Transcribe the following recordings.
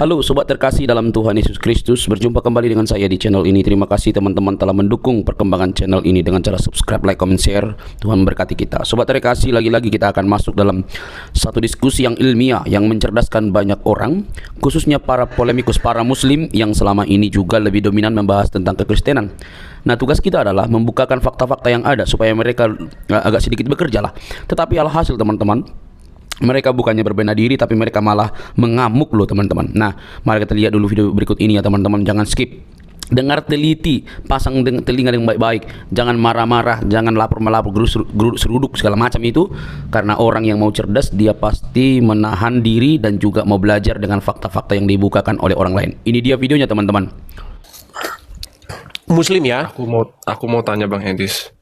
Halo sobat terkasih dalam Tuhan Yesus Kristus, berjumpa kembali dengan saya di channel ini. Terima kasih teman-teman telah mendukung perkembangan channel ini dengan cara subscribe, like, comment, share. Tuhan memberkati kita. Sobat terkasih, lagi-lagi kita akan masuk dalam satu diskusi yang ilmiah yang mencerdaskan banyak orang, khususnya para polemikus, para muslim yang selama ini juga lebih dominan membahas tentang kekristenan. Nah, tugas kita adalah membukakan fakta-fakta yang ada supaya mereka agak sedikit bekerja lah. Tetapi alhasil teman-teman, mereka bukannya berbenah diri, tapi mereka malah mengamuk loh teman-teman. Nah, mari kita lihat dulu video berikut ini ya teman-teman. Jangan skip, dengar teliti, pasang telinga yang baik-baik. Jangan marah-marah, jangan lapor-melapor, geruduk seruduk segala macam itu. Karena orang yang mau cerdas, dia pasti menahan diri dan juga mau belajar dengan fakta-fakta yang dibukakan oleh orang lain. Ini dia videonya teman-teman. Muslim ya? Aku mau tanya Bang Edis.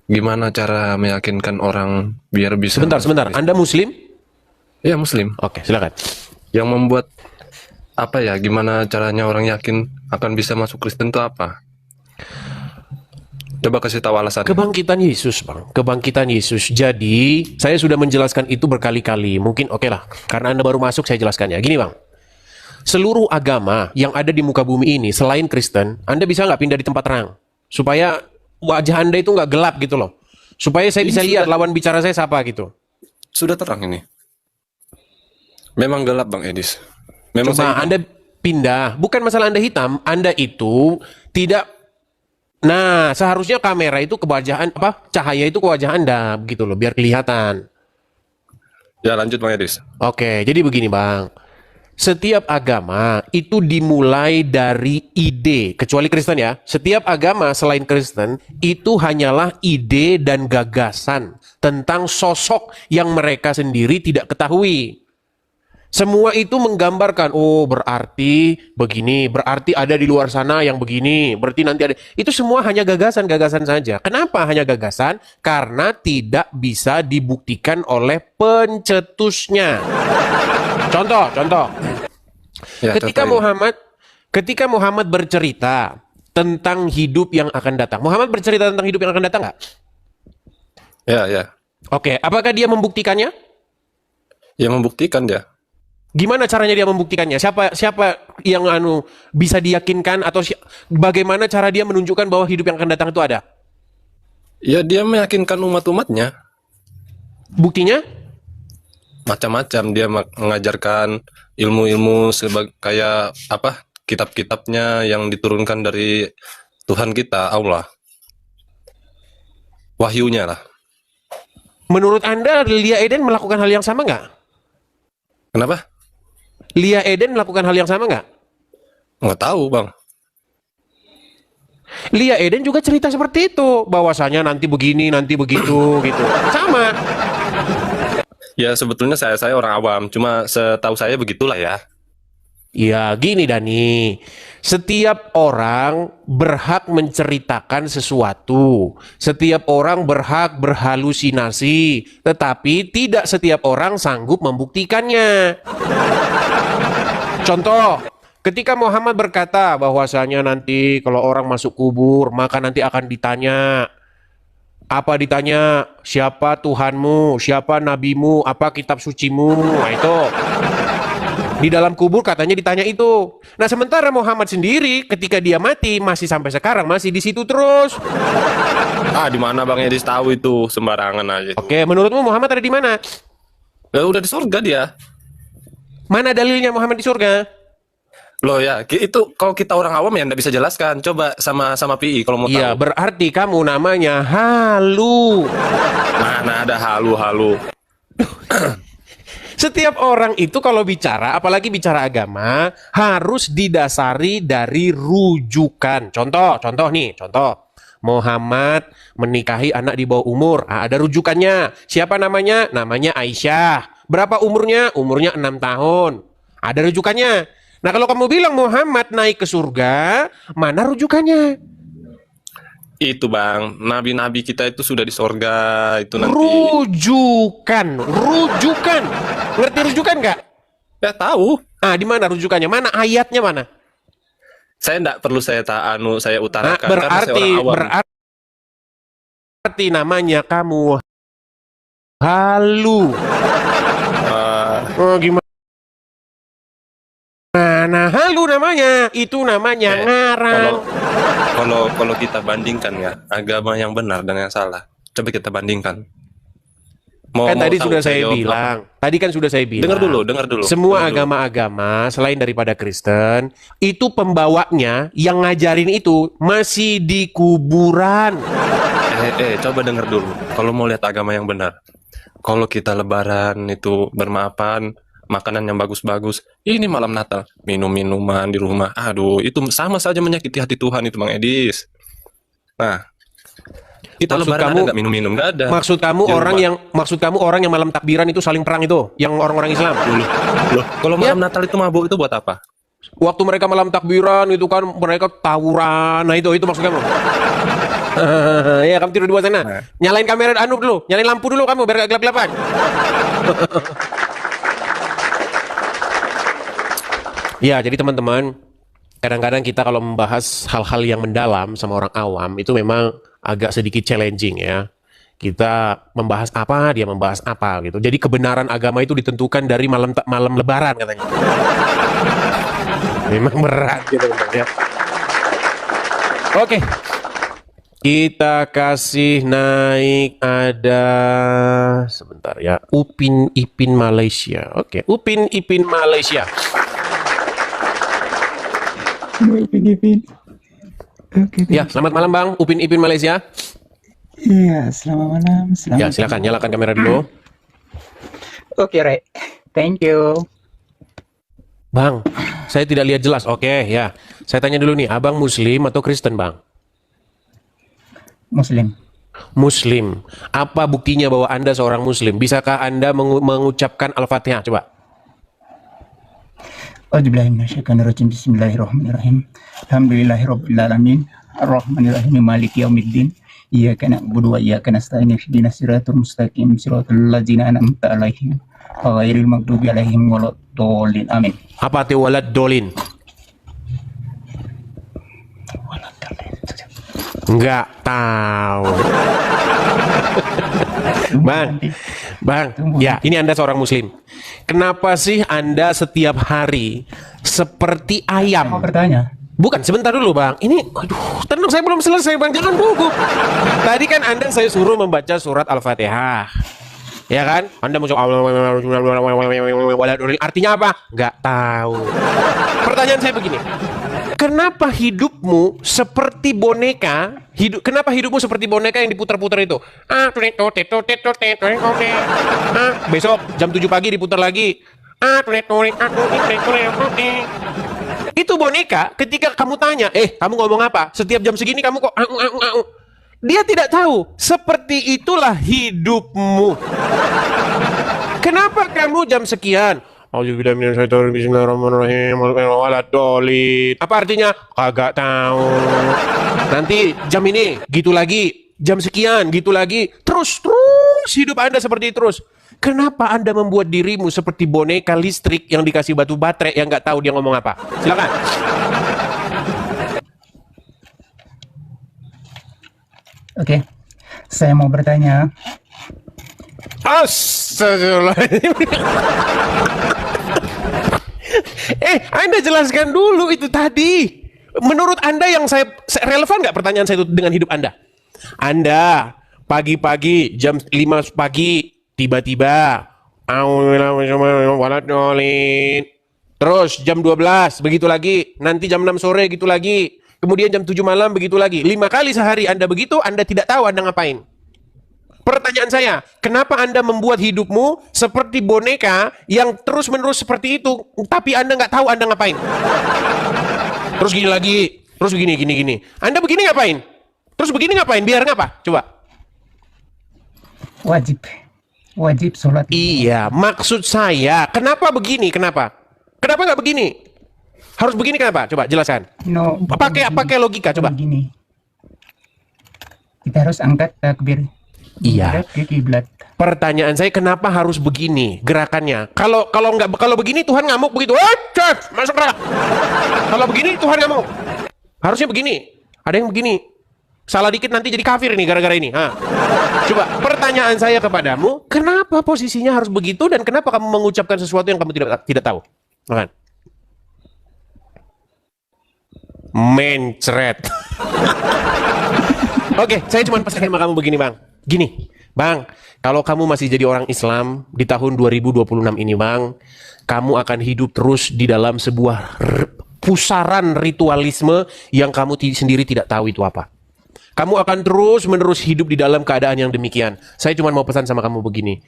Gimana cara meyakinkan orang biar bisa... Sebentar. Anda Muslim? Iya, Muslim. Oke, silakan. Yang membuat apa ya? Gimana caranya orang yakin akan bisa masuk Kristen itu apa? Coba kasih tahu alasannya. Kebangkitan Yesus, Bang. Kebangkitan Yesus. Jadi, saya sudah menjelaskan itu berkali-kali. Mungkin oke lah. Karena Anda baru masuk, saya jelaskannya. Gini, Bang. Seluruh agama yang ada di muka bumi ini, selain Kristen, Anda bisa nggak pindah di tempat terang? Supaya wajah Anda itu nggak gelap gitu loh. Supaya saya bisa lihat lawan bicara saya siapa gitu. Sudah terang ini. Memang gelap Bang Edis. Memang Coba Anda pindah. Bukan masalah Anda hitam. Anda itu tidak... Nah, seharusnya kamera itu ke wajah apa? Cahaya itu ke wajah Anda begitu loh, biar kelihatan. Ya, lanjut Bang Edis. Oke, jadi begini Bang. Setiap agama itu dimulai dari ide, kecuali Kristen ya. Setiap agama selain Kristen itu hanyalah ide dan gagasan tentang sosok yang mereka sendiri tidak ketahui. Semua itu menggambarkan, oh berarti begini, berarti ada di luar sana yang begini, berarti nanti ada. Itu semua hanya gagasan-gagasan saja. Kenapa hanya gagasan? Karena tidak bisa dibuktikan oleh pencetusnya. Contoh. Ya, Ketika Muhammad bercerita tentang hidup yang akan datang. Muhammad bercerita tentang hidup yang akan datang nggak? Ya. Oke, apakah dia membuktikannya? Ya, membuktikan dia. Gimana caranya dia membuktikannya? Siapa yang bisa diyakinkan atau bagaimana cara dia menunjukkan bahwa hidup yang akan datang itu ada? Ya, dia meyakinkan umat-umatnya. Buktinya? Macam-macam, dia mengajarkan ilmu-ilmu kayak apa, kitab-kitabnya yang diturunkan dari Tuhan kita, Allah, wahyunya lah. Menurut Anda Lia Eden melakukan hal yang sama nggak? Kenapa? Lia Eden melakukan hal yang sama nggak? Nggak tahu Bang. Lia Eden juga cerita seperti itu, bahwasanya nanti begini, nanti begitu, gitu. Sama. Ya sebetulnya saya orang awam, cuma setahu saya begitulah ya. Ya gini Dani, setiap orang berhak menceritakan sesuatu, setiap orang berhak berhalusinasi, tetapi tidak setiap orang sanggup membuktikannya. Contoh, ketika Muhammad berkata bahwasanya nanti kalau orang masuk kubur, maka nanti akan ditanya. Apa ditanya? Siapa Tuhanmu? Siapa nabimu? Apa kitab sucimu? Nah itu. Di dalam kubur katanya ditanya itu. Nah sementara Muhammad sendiri ketika dia mati masih sampai sekarang masih di situ terus. Ah, di mana Bang Edis tahu itu, sembarangan aja itu. Oke, menurutmu Muhammad ada di mana? Ya udah di surga dia. Mana dalilnya Muhammad di surga? Loh ya, itu kalau kita orang awam ya nggak bisa jelaskan. Coba sama PI kalau mau tahu. Iya, berarti kamu namanya halu. Mana ada halu-halu. Setiap orang itu kalau bicara, apalagi bicara agama, harus didasari dari rujukan. Contoh. Muhammad menikahi anak di bawah umur. Ah, ada rujukannya. Siapa namanya? Namanya Aisyah. Berapa umurnya? Umurnya 6 tahun. Ada rujukannya. Nah kalau kamu bilang Muhammad naik ke surga, mana rujukannya? Itu Bang, nabi-nabi kita itu sudah di surga itu nanti. Rujukan. Ngerti rujukan nggak? Ya tahu. Ah, di mana rujukannya? Mana ayatnya mana? Saya enggak perlu saya utarakan. Nah, karena saya orang awam. berarti namanya kamu halu. Gimana? Mana halu namanya? Itu namanya ngarang. Kalau kita bandingkan ya agama yang benar dan yang salah. Coba kita bandingkan. Kan tadi tahu sudah saya jawab bilang. Tadi kan sudah saya bilang. Dengar dulu. Semua Dengar dulu. agama-agama selain daripada Kristen, itu pembawanya yang ngajarin itu masih di kuburan. Coba dengar dulu. Kalau mau lihat agama yang benar. Kalau kita lebaran itu bermaafan, makanan yang bagus-bagus. Ini malam Natal, minum-minuman di rumah. Aduh, itu sama saja menyakiti hati Tuhan itu, Bang Edis. Nah, kita Maksud lebaran kamu- ada nggak minum-minum? Nggak ada. Maksud kamu Di rumah. maksud kamu orang yang malam takbiran itu saling perang itu, yang orang-orang Islam. Loh, kalau malam Natal itu mabuk itu buat apa? Waktu mereka malam takbiran itu kan mereka tawuran. Nah itu maksud kamu. Ya kamu tidur di bawah sana. Nah. Nyalain kamera dulu, nyalain lampu dulu kamu biar gak gelap-gelapan. Ya, jadi teman-teman, kadang-kadang kita kalau membahas hal-hal yang mendalam sama orang awam itu memang agak sedikit challenging ya. Kita membahas apa, dia membahas apa gitu. Jadi kebenaran agama itu ditentukan dari malam lebaran katanya. Memang berat gitu ya. Oke. Kita kasih naik ada sebentar ya. Upin Ipin Malaysia. Oke, Upin Ipin Malaysia. Ipin. Oke, Ya, selamat malam Bang, Upin Ipin Malaysia. iya, selamat malam. Ya, silakan nyalakan kamera dulu. Oke, Rek. Thank you. Bang, saya tidak lihat jelas. Oke, ya. Saya tanya dulu nih, Abang Muslim atau Kristen, Bang? Muslim. Muslim. Apa buktinya bahwa Anda seorang Muslim? Bisakah Anda mengucapkan Al-Fatihah? Coba. A'udzubillahiminasyaitonirrajim. Bismillahirrahmanirrahim. Alhamdulillahirabbil alamin. Arrahmanirrahim. Maliki yaumiddin. Iyyaka na'budu wa iyyaka nasta'in. Ihdinas siratal mustaqim. Siratal ladzina an'amta 'alaihim ghairil maghdubi 'alaihim waladdallin. Amin. Apa arti walad dolin? Enggak tahu. Bang, ya ini Anda seorang Muslim. Kenapa sih Anda setiap hari seperti Mau ayam? bertanya? Bukan, sebentar dulu Bang. Ini, aduh, tenang saya belum selesai Bang, jangan gugup. Tadi kan Anda saya suruh membaca surat Al-Fatihah. Ya kan? Anda mau artinya apa? Enggak tahu. Pertanyaan saya begini. Kenapa hidupmu seperti boneka? Kenapa hidupmu seperti boneka yang diputar-putar itu? Besok jam 7 pagi diputar lagi. Itu boneka ketika kamu tanya, kamu ngomong apa? Setiap jam segini kamu kok Dia tidak tahu. Seperti itulah hidupmu. Kenapa kamu jam sekian? Bismillahirrahmanirrahim. Apa artinya? Kagak tahu. Nanti jam ini gitu lagi, jam sekian gitu lagi, terus hidup Anda seperti itu terus. Kenapa Anda membuat dirimu seperti boneka listrik yang dikasih batu baterai yang nggak tahu dia ngomong apa? Silakan. Oke. Saya mau bertanya. Astagfirullahaladzim. Anda jelaskan dulu itu tadi. Menurut Anda yang saya relevan nggak pertanyaan saya itu dengan hidup Anda? Anda pagi-pagi jam 5 pagi tiba-tiba terus jam 12 begitu lagi, nanti jam 6 sore gitu lagi, kemudian jam 7 malam begitu lagi. 5 kali sehari Anda begitu, Anda tidak tahu Anda ngapain. Pertanyaan saya, kenapa Anda membuat hidupmu seperti boneka yang terus-menerus seperti itu, tapi Anda nggak tahu Anda ngapain? Terus gini lagi, terus gini. Anda begini ngapain? Terus begini ngapain? Biar ngapa? Coba. Wajib sholat. Iya, maksud saya, kenapa begini? Kenapa nggak begini? Harus begini kenapa? Coba jelaskan. No, Pakai logika, coba. Begini. Kita harus angkat takbir. Iya. Ke kiblat. Pertanyaan saya, kenapa harus begini gerakannya? Kalau begini Tuhan ngamuk begitu. Masuk neraka. Kalau begini Tuhan ngamuk. Harusnya begini. Ada yang begini. Salah dikit nanti jadi kafir ini gara-gara ini. Coba pertanyaan saya kepadamu, kenapa posisinya harus begitu dan kenapa kamu mengucapkan sesuatu yang kamu tidak tahu? Makan. mencret. Oke, saya cuma pesan sama kamu begini Bang. Gini, Bang, kalau kamu masih jadi orang Islam di tahun 2026 ini Bang, kamu akan hidup terus di dalam sebuah pusaran ritualisme yang kamu sendiri tidak tahu itu apa. Kamu akan terus-menerus hidup di dalam keadaan yang demikian. Saya cuma mau pesan sama kamu begini.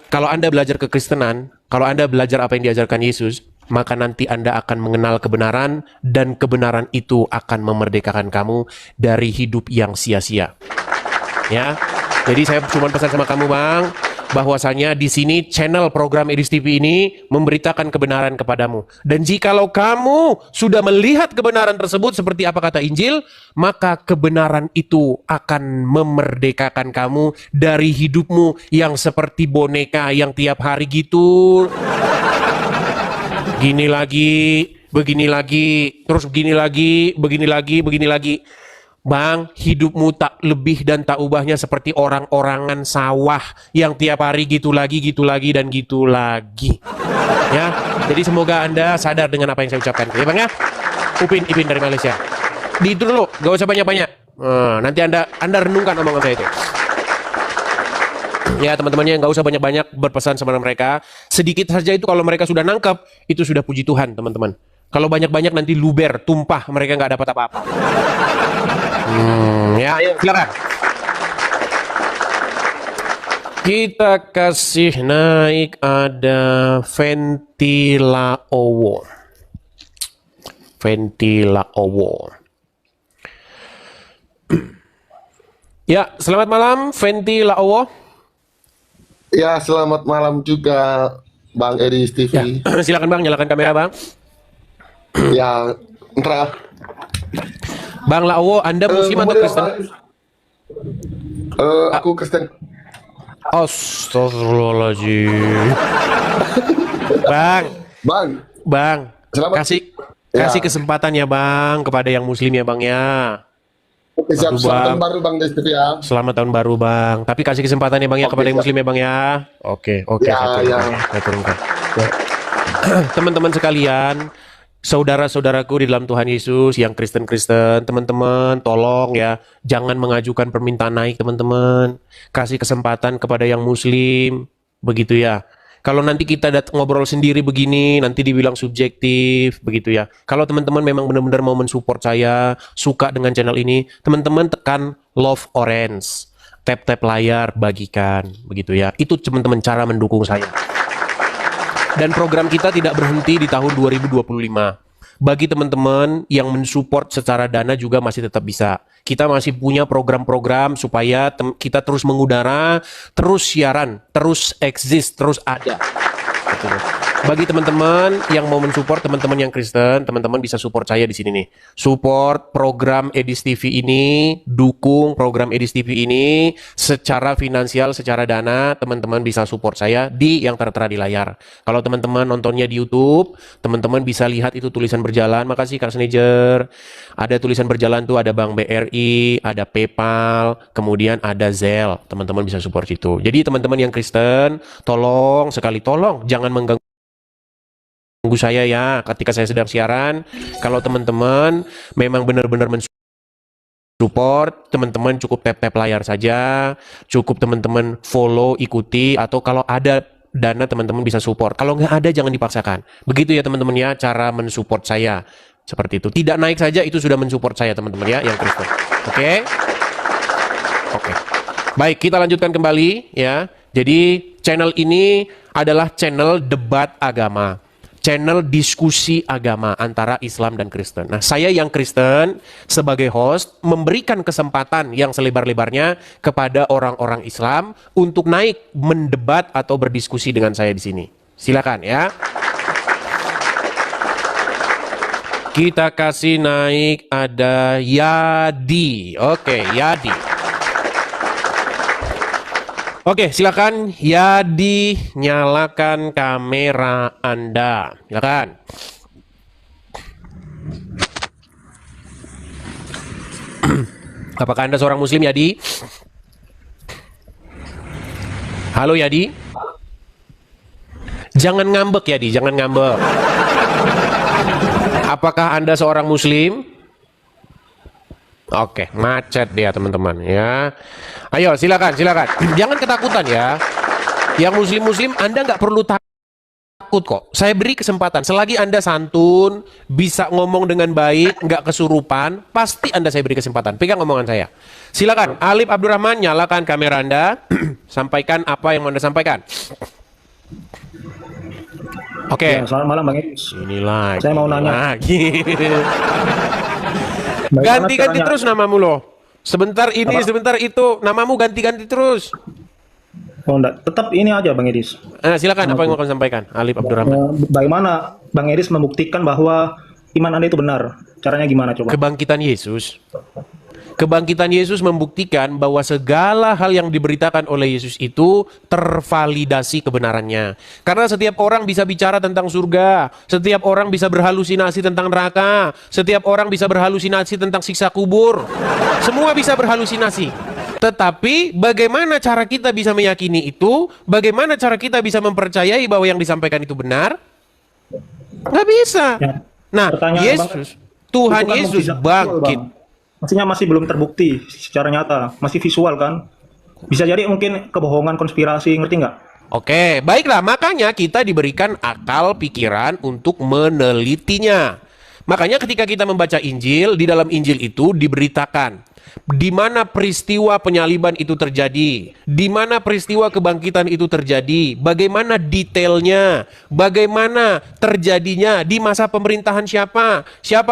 Kalau Anda belajar kekristenan, kalau Anda belajar apa yang diajarkan Yesus, maka nanti Anda akan mengenal kebenaran dan kebenaran itu akan memerdekakan kamu dari hidup yang sia-sia. Ya. Jadi saya cuma pesan sama kamu Bang, bahwasanya di sini channel program Edis TV ini memberitakan kebenaran kepadamu. Dan jikalau kamu sudah melihat kebenaran tersebut seperti apa kata Injil, maka kebenaran itu akan memerdekakan kamu dari hidupmu yang seperti boneka yang tiap hari gitu. Gini lagi, begini lagi, terus begini lagi, begini lagi, begini lagi. Bang, hidupmu tak lebih dan tak ubahnya seperti orang-orangan sawah yang tiap hari gitu lagi, dan gitu lagi. Ya, jadi semoga Anda sadar dengan apa yang saya ucapkan. Ya Bang ya, Ipin dari Malaysia. Di itu dulu, gak usah banyak-banyak. Nanti Anda renungkan omongan saya itu. Ya teman-temannya nggak usah banyak-banyak berpesan sama mereka. Sedikit saja itu kalau mereka sudah nangkep, itu sudah puji Tuhan teman-teman. Kalau banyak-banyak nanti luber, tumpah, mereka nggak dapat apa-apa. Ya, ayo silakan. Kita kasih naik ada Ventilaowo. Ya, selamat malam Ventilaowo. Ya, selamat malam juga Bang Edis TV. Ya, silakan Bang, nyalakan kamera Bang. Ya, Entra. Bang Laowo, Anda Muslim atau Kristen? Aku Kristen. Astagfirullahaladzim. Bang, Selamat. kasih kesempatan ya Bang kepada yang Muslim ya Bang ya. Oke, siap. Selamat tahun baru Bang Edis TV ya. Selamat tahun baru Bang. Tapi kasih kesempatan ya Bang ya kepada yang Muslim ya Bang ya. Oke. Saya turunkan. Teman-teman sekalian, saudara-saudaraku di dalam Tuhan Yesus yang Kristen-Kristen, teman-teman tolong ya, jangan mengajukan permintaan naik teman-teman. Kasih kesempatan kepada yang Muslim, begitu ya. Kalau nanti kita ngobrol sendiri begini, nanti dibilang subjektif, begitu ya. Kalau teman-teman memang benar-benar mau mensupport saya, suka dengan channel ini, teman-teman tekan love orange, tap-tap layar, bagikan, begitu ya. Itu teman-teman cara mendukung saya. Dan program kita tidak berhenti di tahun 2025. Bagi teman-teman yang mensupport secara dana juga masih tetap bisa. Kita masih punya program-program supaya kita terus mengudara, terus siaran, terus eksis, terus ada. Betul. Bagi teman-teman yang mau mensupport teman-teman yang Kristen, teman-teman bisa support saya di sini nih. Support program Edis TV ini, dukung program Edis TV ini secara finansial, secara dana, teman-teman bisa support saya di yang tertera di layar. Kalau teman-teman nontonnya di YouTube, teman-teman bisa lihat itu tulisan berjalan. Makasih Kak Snejer. Ada tulisan berjalan tuh, ada Bank BRI, ada PayPal, kemudian ada Zelle. Teman-teman bisa support itu. Jadi teman-teman yang Kristen, tolong jangan mengganggu saya ya ketika saya sedang siaran. Kalau teman-teman memang benar-benar mensupport, teman-teman cukup tap-tap layar saja, cukup teman-teman follow, ikuti, atau kalau ada dana teman-teman bisa support. Kalau nggak ada jangan dipaksakan. Begitu ya teman-teman ya cara mensupport saya. Seperti itu. Tidak naik saja itu sudah mensupport saya teman-teman ya yang Kristen. Oke? Baik, kita lanjutkan kembali ya. Jadi channel ini adalah channel debat agama, channel diskusi agama antara Islam dan Kristen. Nah, saya yang Kristen sebagai host memberikan kesempatan yang selebar-lebarnya kepada orang-orang Islam untuk naik mendebat atau berdiskusi dengan saya di sini. Silakan ya. Kita kasih naik ada Yadi. Oke, Yadi. Oke, silakan Yadi, nyalakan kamera Anda. Silakan. Apakah Anda seorang Muslim, Yadi? Halo, Yadi. Jangan ngambek, Yadi. Jangan ngambek. Apakah Anda seorang muslim? Oke, macet dia teman-teman ya. Ayo silakan. Jangan ketakutan ya. Yang muslim Anda nggak perlu takut kok. Saya beri kesempatan. Selagi Anda santun, bisa ngomong dengan baik, nggak kesurupan, pasti Anda saya beri kesempatan. Pegang omongan saya. Silakan, Alif Abdurrahman, nyalakan kamera Anda. Sampaikan apa yang mau Anda sampaikan. Oke. Ya, selamat malam Bang Edis. Ini lagi. Saya mau nanya. Ganti-ganti terus namamu loh. Sebentar ini, sebentar itu. Namamu ganti-ganti terus. Oh, enggak. Tetap ini aja Bang Edis. Silakan, apa yang mau kamu sampaikan, Alif Abdurrahman? Bagaimana Bang Edis membuktikan bahwa iman Anda itu benar? Caranya gimana coba? Kebangkitan Yesus. Kebangkitan Yesus membuktikan bahwa segala hal yang diberitakan oleh Yesus itu tervalidasi kebenarannya. Karena setiap orang bisa bicara tentang surga, setiap orang bisa berhalusinasi tentang neraka, setiap orang bisa berhalusinasi tentang siksa kubur. Semua bisa berhalusinasi. Tetapi bagaimana cara kita bisa meyakini itu? Bagaimana cara kita bisa mempercayai bahwa yang disampaikan itu benar? Nggak bisa. Ya. Nah, Yesus, Tuhan kan Yesus mukjizat bangkit. visual, Bang. Maksudnya masih belum terbukti secara nyata, masih visual kan? Bisa jadi mungkin kebohongan, konspirasi, ngerti nggak? Oke, baiklah. Makanya kita diberikan akal pikiran untuk menelitinya. Makanya ketika kita membaca Injil, di dalam Injil itu diberitakan di mana peristiwa penyaliban itu terjadi, di mana peristiwa kebangkitan itu terjadi, bagaimana detailnya, bagaimana terjadinya, di masa pemerintahan siapa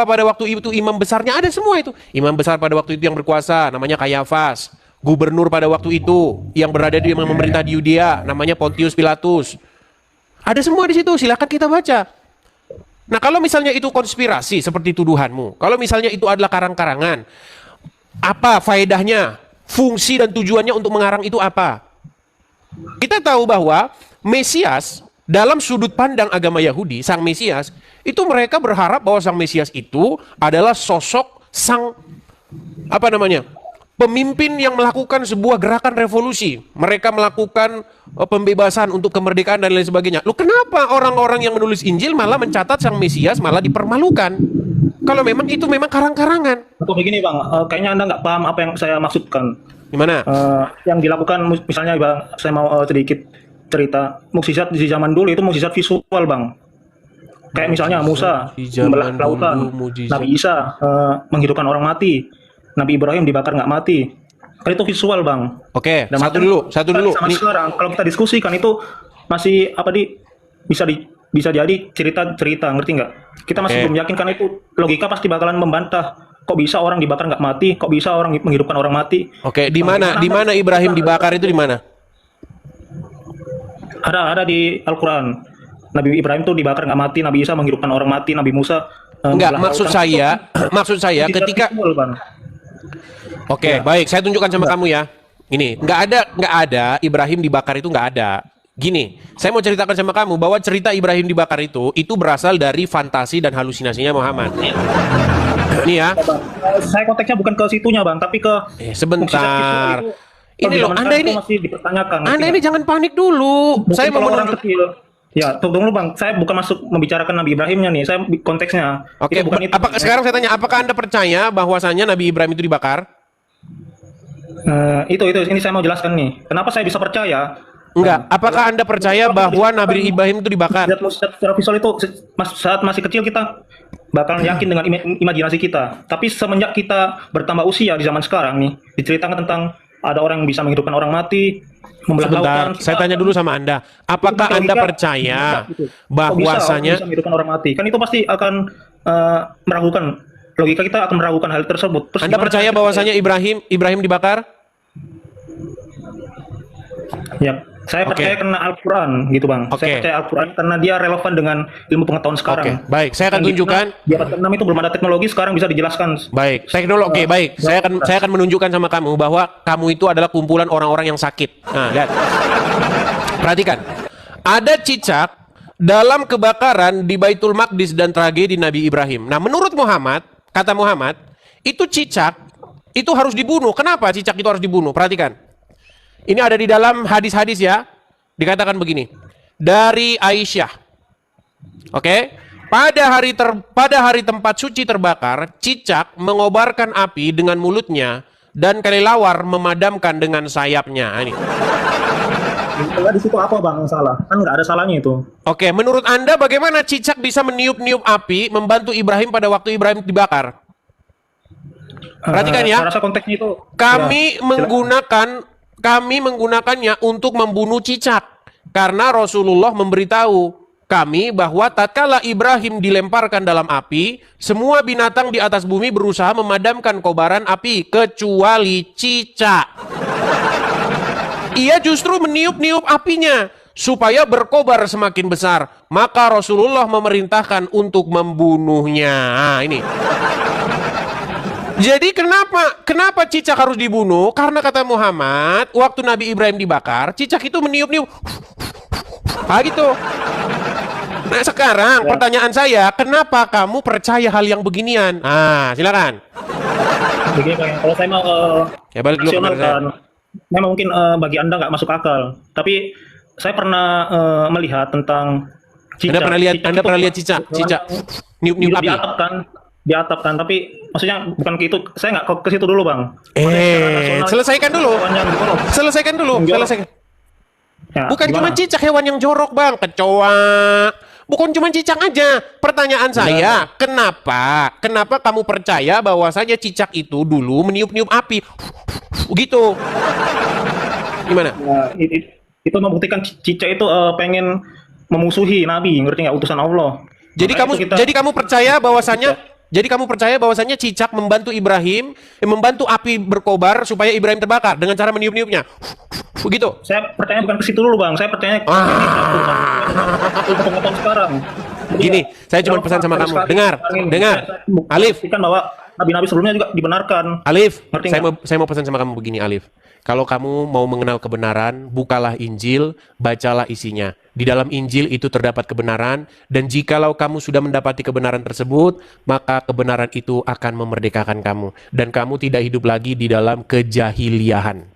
pada waktu itu imam besarnya, ada semua itu. Imam besar pada waktu itu yang berkuasa namanya Kayafas, gubernur pada waktu itu yang berada di memerintah di Yudea namanya Pontius Pilatus. Ada semua di situ, silakan kita baca. Nah, kalau misalnya itu konspirasi seperti tuduhanmu, kalau misalnya itu adalah karang-karangan, apa faedahnya? Fungsi dan tujuannya untuk mengarang itu apa? Kita tahu bahwa Mesias dalam sudut pandang agama Yahudi, sang Mesias, itu mereka berharap bahwa sang Mesias itu adalah sosok sang pemimpin yang melakukan sebuah gerakan revolusi. Mereka melakukan pembebasan untuk kemerdekaan dan lain sebagainya. Loh, kenapa orang-orang yang menulis Injil malah mencatat sang Mesias malah dipermalukan? Kalau memang itu memang karang-karangan. Atau begini Bang, kayaknya Anda nggak paham apa yang saya maksudkan. Gimana? Yang dilakukan misalnya Bang, saya mau sedikit cerita. Mukjizat di zaman dulu itu mukjizat visual Bang. Kayak misalnya Musa membelah lautan, Nabi Isa menghidupkan orang mati, Nabi Ibrahim dibakar nggak mati. Kan itu visual Bang. Oke, Dan satu dulu. Sama sekarang kalau kita diskusikan itu masih bisa jadi cerita-cerita, ngerti nggak? Kita masih belum yakin, karena itu logika pasti bakalan membantah. Kok bisa orang dibakar nggak mati? Kok bisa orang menghidupkan orang mati? Oke, di mana Ibrahim dibakar itu di mana? Ada di Al-Quran. Nabi Ibrahim tuh dibakar nggak mati, Nabi Isa menghidupkan orang mati, Nabi Musa enggak, maksud saya ketika Oke, baik, saya tunjukkan sama kamu ya. Ini, nggak ada Ibrahim dibakar itu nggak ada. Gini, saya mau ceritakan sama kamu bahwa cerita Ibrahim dibakar itu berasal dari fantasi dan halusinasinya Muhammad. Ini ya. Saya konteksnya bukan ke situnya Bang, tapi ke sebentar. Ini loh, Anda ini masih dipertanyakan. Anda ini jangan panik dulu. Saya mau orang kecil. Ya, tunggu dulu Bang. Saya bukan masuk membicarakan Nabi Ibrahimnya nih. Saya konteksnya. Oke, bukan itu. Sekarang saya tanya, apakah Anda percaya bahwasannya Nabi Ibrahim itu dibakar? Itu ini saya mau jelaskan nih. Kenapa saya bisa percaya? Enggak. Apakah Anda percaya bahwa Nabi Ibrahim itu dibakar? Secara visual itu saat masih kecil kita bakal yakin dengan imajinasi kita. Tapi semenjak kita bertambah usia di zaman sekarang nih, diceritakan tentang ada orang yang bisa menghidupkan orang mati, membelah lautan. Saya tanya dulu sama Anda. Apakah Anda percaya bahwasanya bisa menghidupkan orang mati? Kan itu pasti akan meragukan, logika kita akan meragukan hal tersebut. Terus Anda percaya bahwasanya Ibrahim dibakar? Ya, saya percaya karena Al-Quran gitu Bang. Saya percaya Al-Quran karena dia relevan dengan ilmu pengetahuan sekarang. Baik, saya akan tunjukkan. Di abad ke-6 itu belum ada teknologi, sekarang bisa dijelaskan. Baik, teknologi. Baik, saya akan menunjukkan sama kamu bahwa kamu itu adalah kumpulan orang-orang yang sakit. Nah, lihat. Perhatikan. Ada cicak dalam kebakaran di Baitul Maqdis dan tragedi Nabi Ibrahim. Nah, menurut Muhammad, kata Muhammad, itu cicak itu harus dibunuh. Kenapa cicak itu harus dibunuh? Perhatikan. Ini ada di dalam hadis-hadis ya. Dikatakan begini. Dari Aisyah. Oke. Pada hari tempat suci terbakar, cicak mengobarkan api dengan mulutnya dan kelelawar memadamkan dengan sayapnya. Ini. Di situ apa bang yang salah? Kan nggak ada salahnya itu. Oke, menurut Anda bagaimana cicak bisa meniup-niup api membantu Ibrahim pada waktu Ibrahim dibakar? Perhatikan ya. Saya rasa konteksnya itu. Kami menggunakannya untuk membunuh cicak karena Rasulullah memberitahu kami bahwa tatkala Ibrahim dilemparkan dalam api, semua binatang di atas bumi berusaha memadamkan kobaran api kecuali cicak. Ia justru meniup-niup apinya supaya berkobar semakin besar. Maka Rasulullah memerintahkan untuk membunuhnya. Nah, ini. Jadi kenapa cicak harus dibunuh? Karena kata Muhammad, waktu Nabi Ibrahim dibakar, cicak itu meniup-niup. Ah gitu. Nah sekarang pertanyaan saya, kenapa kamu percaya hal yang beginian? Ah silakan. Begini Bang, kalau saya mau Ya balik dulu rasional kepada saya. kan, memang mungkin bagi Anda nggak masuk akal. Tapi saya pernah melihat tentang cicak. Anda pernah lihat cicak niup-niup api? Di atap kan, tapi maksudnya bukan ke itu. Saya nggak ke situ dulu Bang. Selesaikan dulu. Ya, Bukan gimana? cuma cicak hewan yang jorok Bang, kecoa. Bukan cuma cicak aja. Pertanyaan saya, kenapa kamu percaya bahwasanya cicak itu dulu meniup-niup api? Gitu. Gimana? Ya, itu membuktikan cicak itu pengen memusuhi Nabi, ngerti nggak, utusan Allah. Jadi kamu percaya bahwasanya cicak membantu Ibrahim, membantu api berkobar supaya Ibrahim terbakar dengan cara meniup-niupnya. Begitu. Saya percaya bukan ke situ dulu Bang. Saya percaya ke pengetahuan sekarang. Gini, saya cuma pesan sama kamu. Dengar. Alif. Kan bahwa nabi-nabi sebelumnya juga dibenarkan. Alif, Ngerti saya mau pesan sama kamu begini, Alif. Kalau kamu mau mengenal kebenaran, bukalah Injil, bacalah isinya. Di dalam Injil itu terdapat kebenaran, dan jikalau kamu sudah mendapati kebenaran tersebut, maka kebenaran itu akan memerdekakan kamu. Dan kamu tidak hidup lagi di dalam kejahiliahan.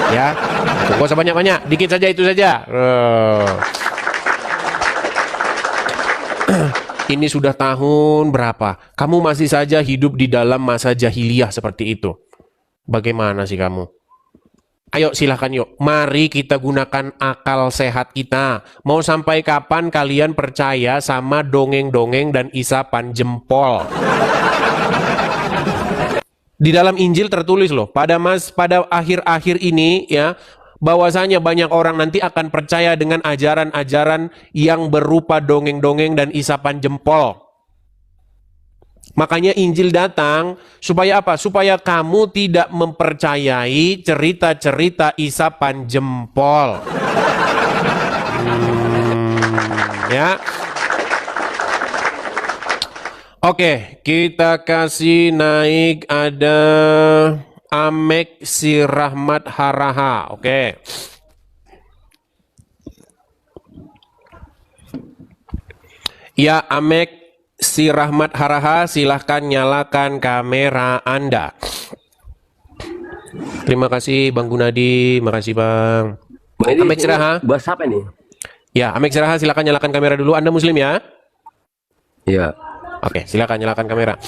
Ya, gak usah banyak-banyak, dikit saja itu saja. Ini sudah tahun berapa? Kamu masih saja hidup di dalam masa jahiliyah seperti itu. Bagaimana sih kamu? Ayo silahkan yuk, mari kita gunakan akal sehat kita. Mau sampai kapan kalian percaya sama dongeng-dongeng dan isapan jempol? Di dalam Injil tertulis loh, pada akhir-akhir ini ya, bahwasanya banyak orang nanti akan percaya dengan ajaran-ajaran yang berupa dongeng-dongeng dan isapan jempol. Makanya Injil datang supaya apa? Supaya kamu tidak mempercayai cerita-cerita isapan jempol. Ya. Oke, kita kasih naik ada Amek si Rahmat Haraha. Oke. Ya, Amek si Rahmat Haraha, silahkan nyalakan kamera Anda. Terima kasih Bang Gunadi, makasih Bang. Amek Siraha. Bahas apa nih? Ya, Amek Siraha, silahkan nyalakan kamera dulu. Anda Muslim ya? Iya. Oke, silahkan nyalakan kamera.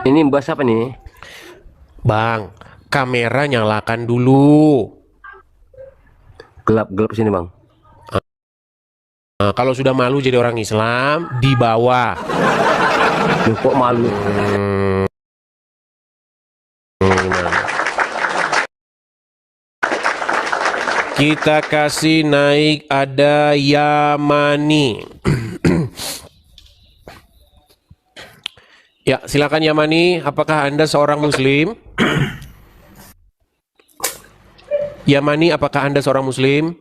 Ini bahas apa nih? Bang, kamera nyalakan dulu. Gelap sini Bang. Nah, kalau sudah malu jadi orang Islam, di bawah. Loh, kok malu? Kita kasih naik ada Yamani. Ya, silakan Yamani. Apakah Anda seorang Muslim? Yamani, apakah Anda seorang Muslim?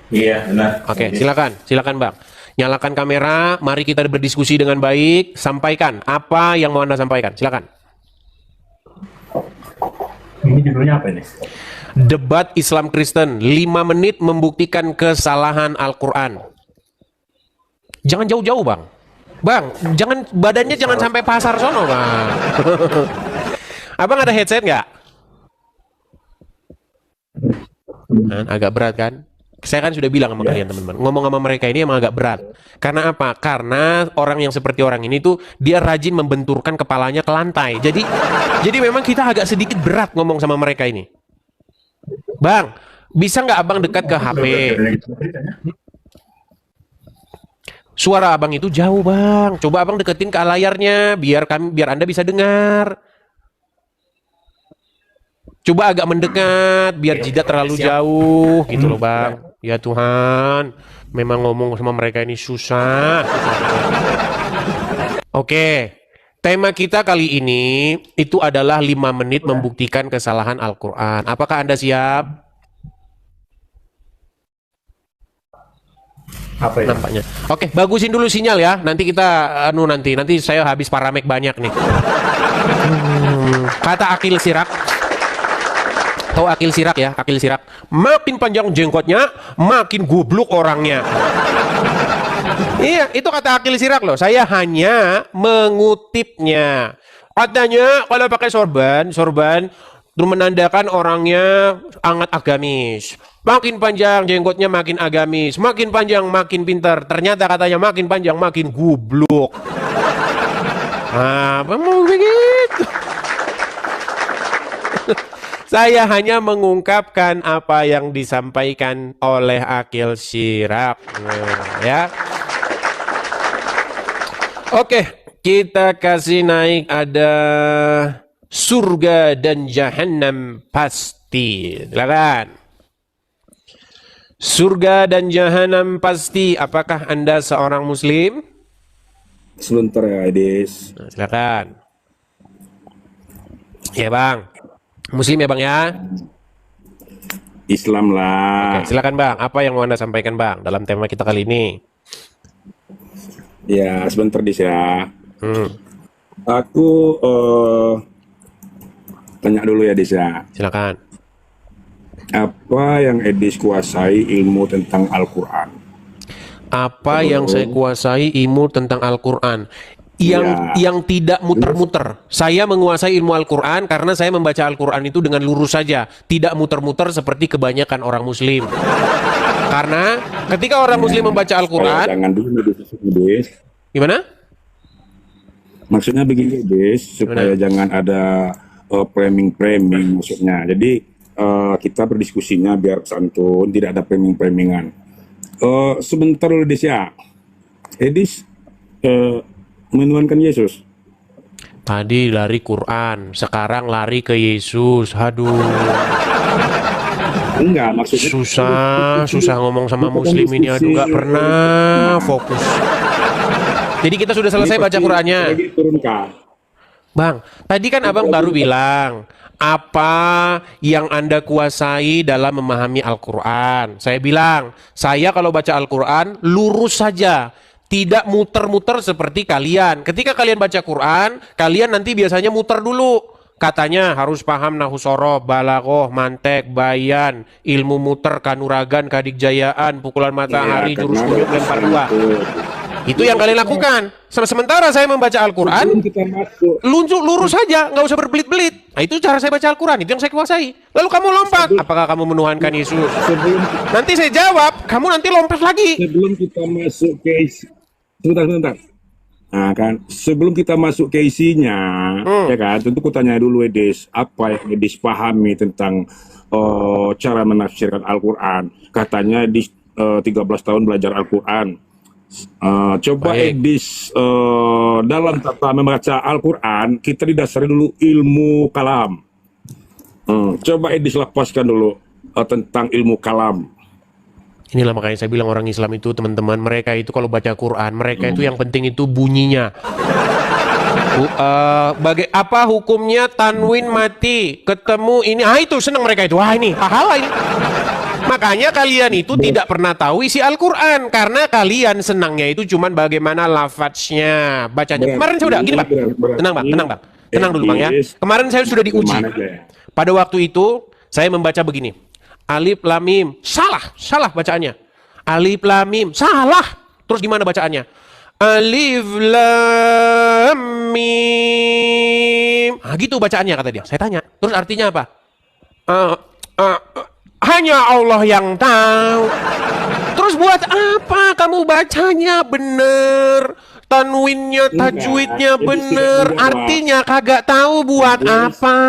Iya, benar. Oke, silakan Bang. Nyalakan kamera, mari kita berdiskusi dengan baik. Sampaikan apa yang mau Anda sampaikan. Silakan. Ini judulnya apa ini? Debat Islam Kristen 5 menit membuktikan kesalahan Al-Quran. Jangan jauh-jauh Bang. Bang, badannya jangan sampai pasar sono Bang. Abang ada headset nggak? Agak berat kan? Saya kan sudah bilang sama kalian teman-teman, ngomong sama mereka ini emang agak berat. Karena apa? Karena orang yang seperti orang ini tuh dia rajin membenturkan kepalanya ke lantai. Jadi memang kita agak sedikit berat ngomong sama mereka ini. Bang, bisa nggak abang dekat ke HP? Suara abang itu jauh bang. Coba abang deketin ke layarnya biar Anda bisa dengar. Coba agak mendekat biar tidak terlalu jauh gitu loh bang. Ya Tuhan, memang ngomong sama mereka ini susah. Oke, tema kita kali ini itu adalah 5 menit membuktikan kesalahan Al-Quran. Apakah Anda siap? Apa ya? Nampaknya. Oke, bagusin dulu sinyal ya. Nanti kita nanti saya habis paramek banyak nih. Kata Akil Sirak. Tahu Akil Sirak ya? Akil Sirak. Makin panjang jenggotnya, makin goblok orangnya. Iya, itu kata Akil Sirak loh. Saya hanya mengutipnya. Katanya kalau pakai sorban menandakan orangnya sangat agamis. Makin panjang jenggotnya makin agamis, makin panjang makin pintar. Ternyata katanya makin panjang makin goblok. Apa mau begitu? Saya hanya mengungkapkan apa yang disampaikan oleh Akil Sirak. Ya. Oke, kita kasih naik ada surga dan jahanam pasti. Silakan. Surga dan jahanam pasti. Apakah Anda seorang muslim? Sebentar ya, Edis. Nah, silakan. Ya, Bang. Muslim ya, Bang ya? Islam lah. Oke, silakan, Bang. Apa yang mau Anda sampaikan, Bang, dalam tema kita kali ini? Ya, sebentar Dis ya. Aku tanya dulu ya, Dis ya. Silakan. Apa yang Edis kuasai ilmu tentang Al-Quran? Apa yang saya kuasai ilmu tentang Al-Quran? Yang tidak muter-muter. Saya menguasai ilmu Al-Quran karena saya membaca Al-Quran itu dengan lurus saja, tidak muter-muter seperti kebanyakan orang muslim. Karena ketika orang muslim membaca Al-Quran, jangan dulu Des. Gimana? Maksudnya begini Des, supaya jangan ada framing maksudnya. Jadi kita berdiskusinya biar santun, tidak ada framing-framingan. Sebentar dulu Des ya. Edis menuhankan Yesus. Tadi lari Quran, sekarang lari ke Yesus. Aduh. Enggak, maksudnya susah ngomong sama muslim ini. Aduh, gak pernah fokus. Jadi kita sudah selesai baca Qurannya. Bang, tadi kan abang baru bilang apa yang Anda kuasai dalam memahami Al-Quran. Saya bilang, saya kalau baca Al-Quran lurus saja, tidak muter-muter seperti kalian. Ketika kalian baca Quran, kalian nanti biasanya muter dulu. Katanya harus paham nahu sorof, balaghah, mantek, bayan, ilmu muter, kanuragan, kadikjayaan, pukulan matahari, jurus kunyuk, lempar dua. Itu yang kalian lakukan. Sementara saya membaca Al-Quran, lurus saja, nggak usah berbelit-belit. Nah, itu cara saya baca Al-Quran, itu yang saya kuasai. Lalu kamu lompat, apakah kamu menuhankan Yesus? Nanti saya jawab, kamu nanti lompat lagi. Sebelum kita masuk ke sebentar. Nah kan, sebelum kita masuk ke isinya, ya kan, tentu kutanya dulu Edis, apa yang Edis pahami tentang cara menafsirkan Al-Quran. Katanya Edis 13 tahun belajar Al-Quran. Coba Edis dalam tata membaca Al-Quran, kita didasari dulu ilmu kalam. Coba Edis lepaskan dulu tentang ilmu kalam. Inilah makanya saya bilang orang Islam itu, teman-teman, mereka itu kalau baca Quran, mereka itu yang penting itu bunyinya. Apa hukumnya tanwin mati ketemu ini? Itu senang mereka itu. Wah, ini pahala ini. Makanya kalian itu tidak pernah tahu isi Al-Quran karena kalian senangnya itu cuman bagaimana lafadznya, bacanya. Kemarin saya udah gini, Bang. Tenang dulu, Bang ya. Kemarin saya sudah diuji. Pada waktu itu saya membaca begini. Alif lam mim, salah bacaannya. Alif lam mim, salah. Terus gimana bacaannya? Alif lam mim. Gitu bacaannya kata dia. Saya tanya, terus artinya apa? hanya Allah yang tahu. Terus buat apa kamu bacanya bener, tanwinnya, tajwidnya bener, artinya kagak tahu buat apa?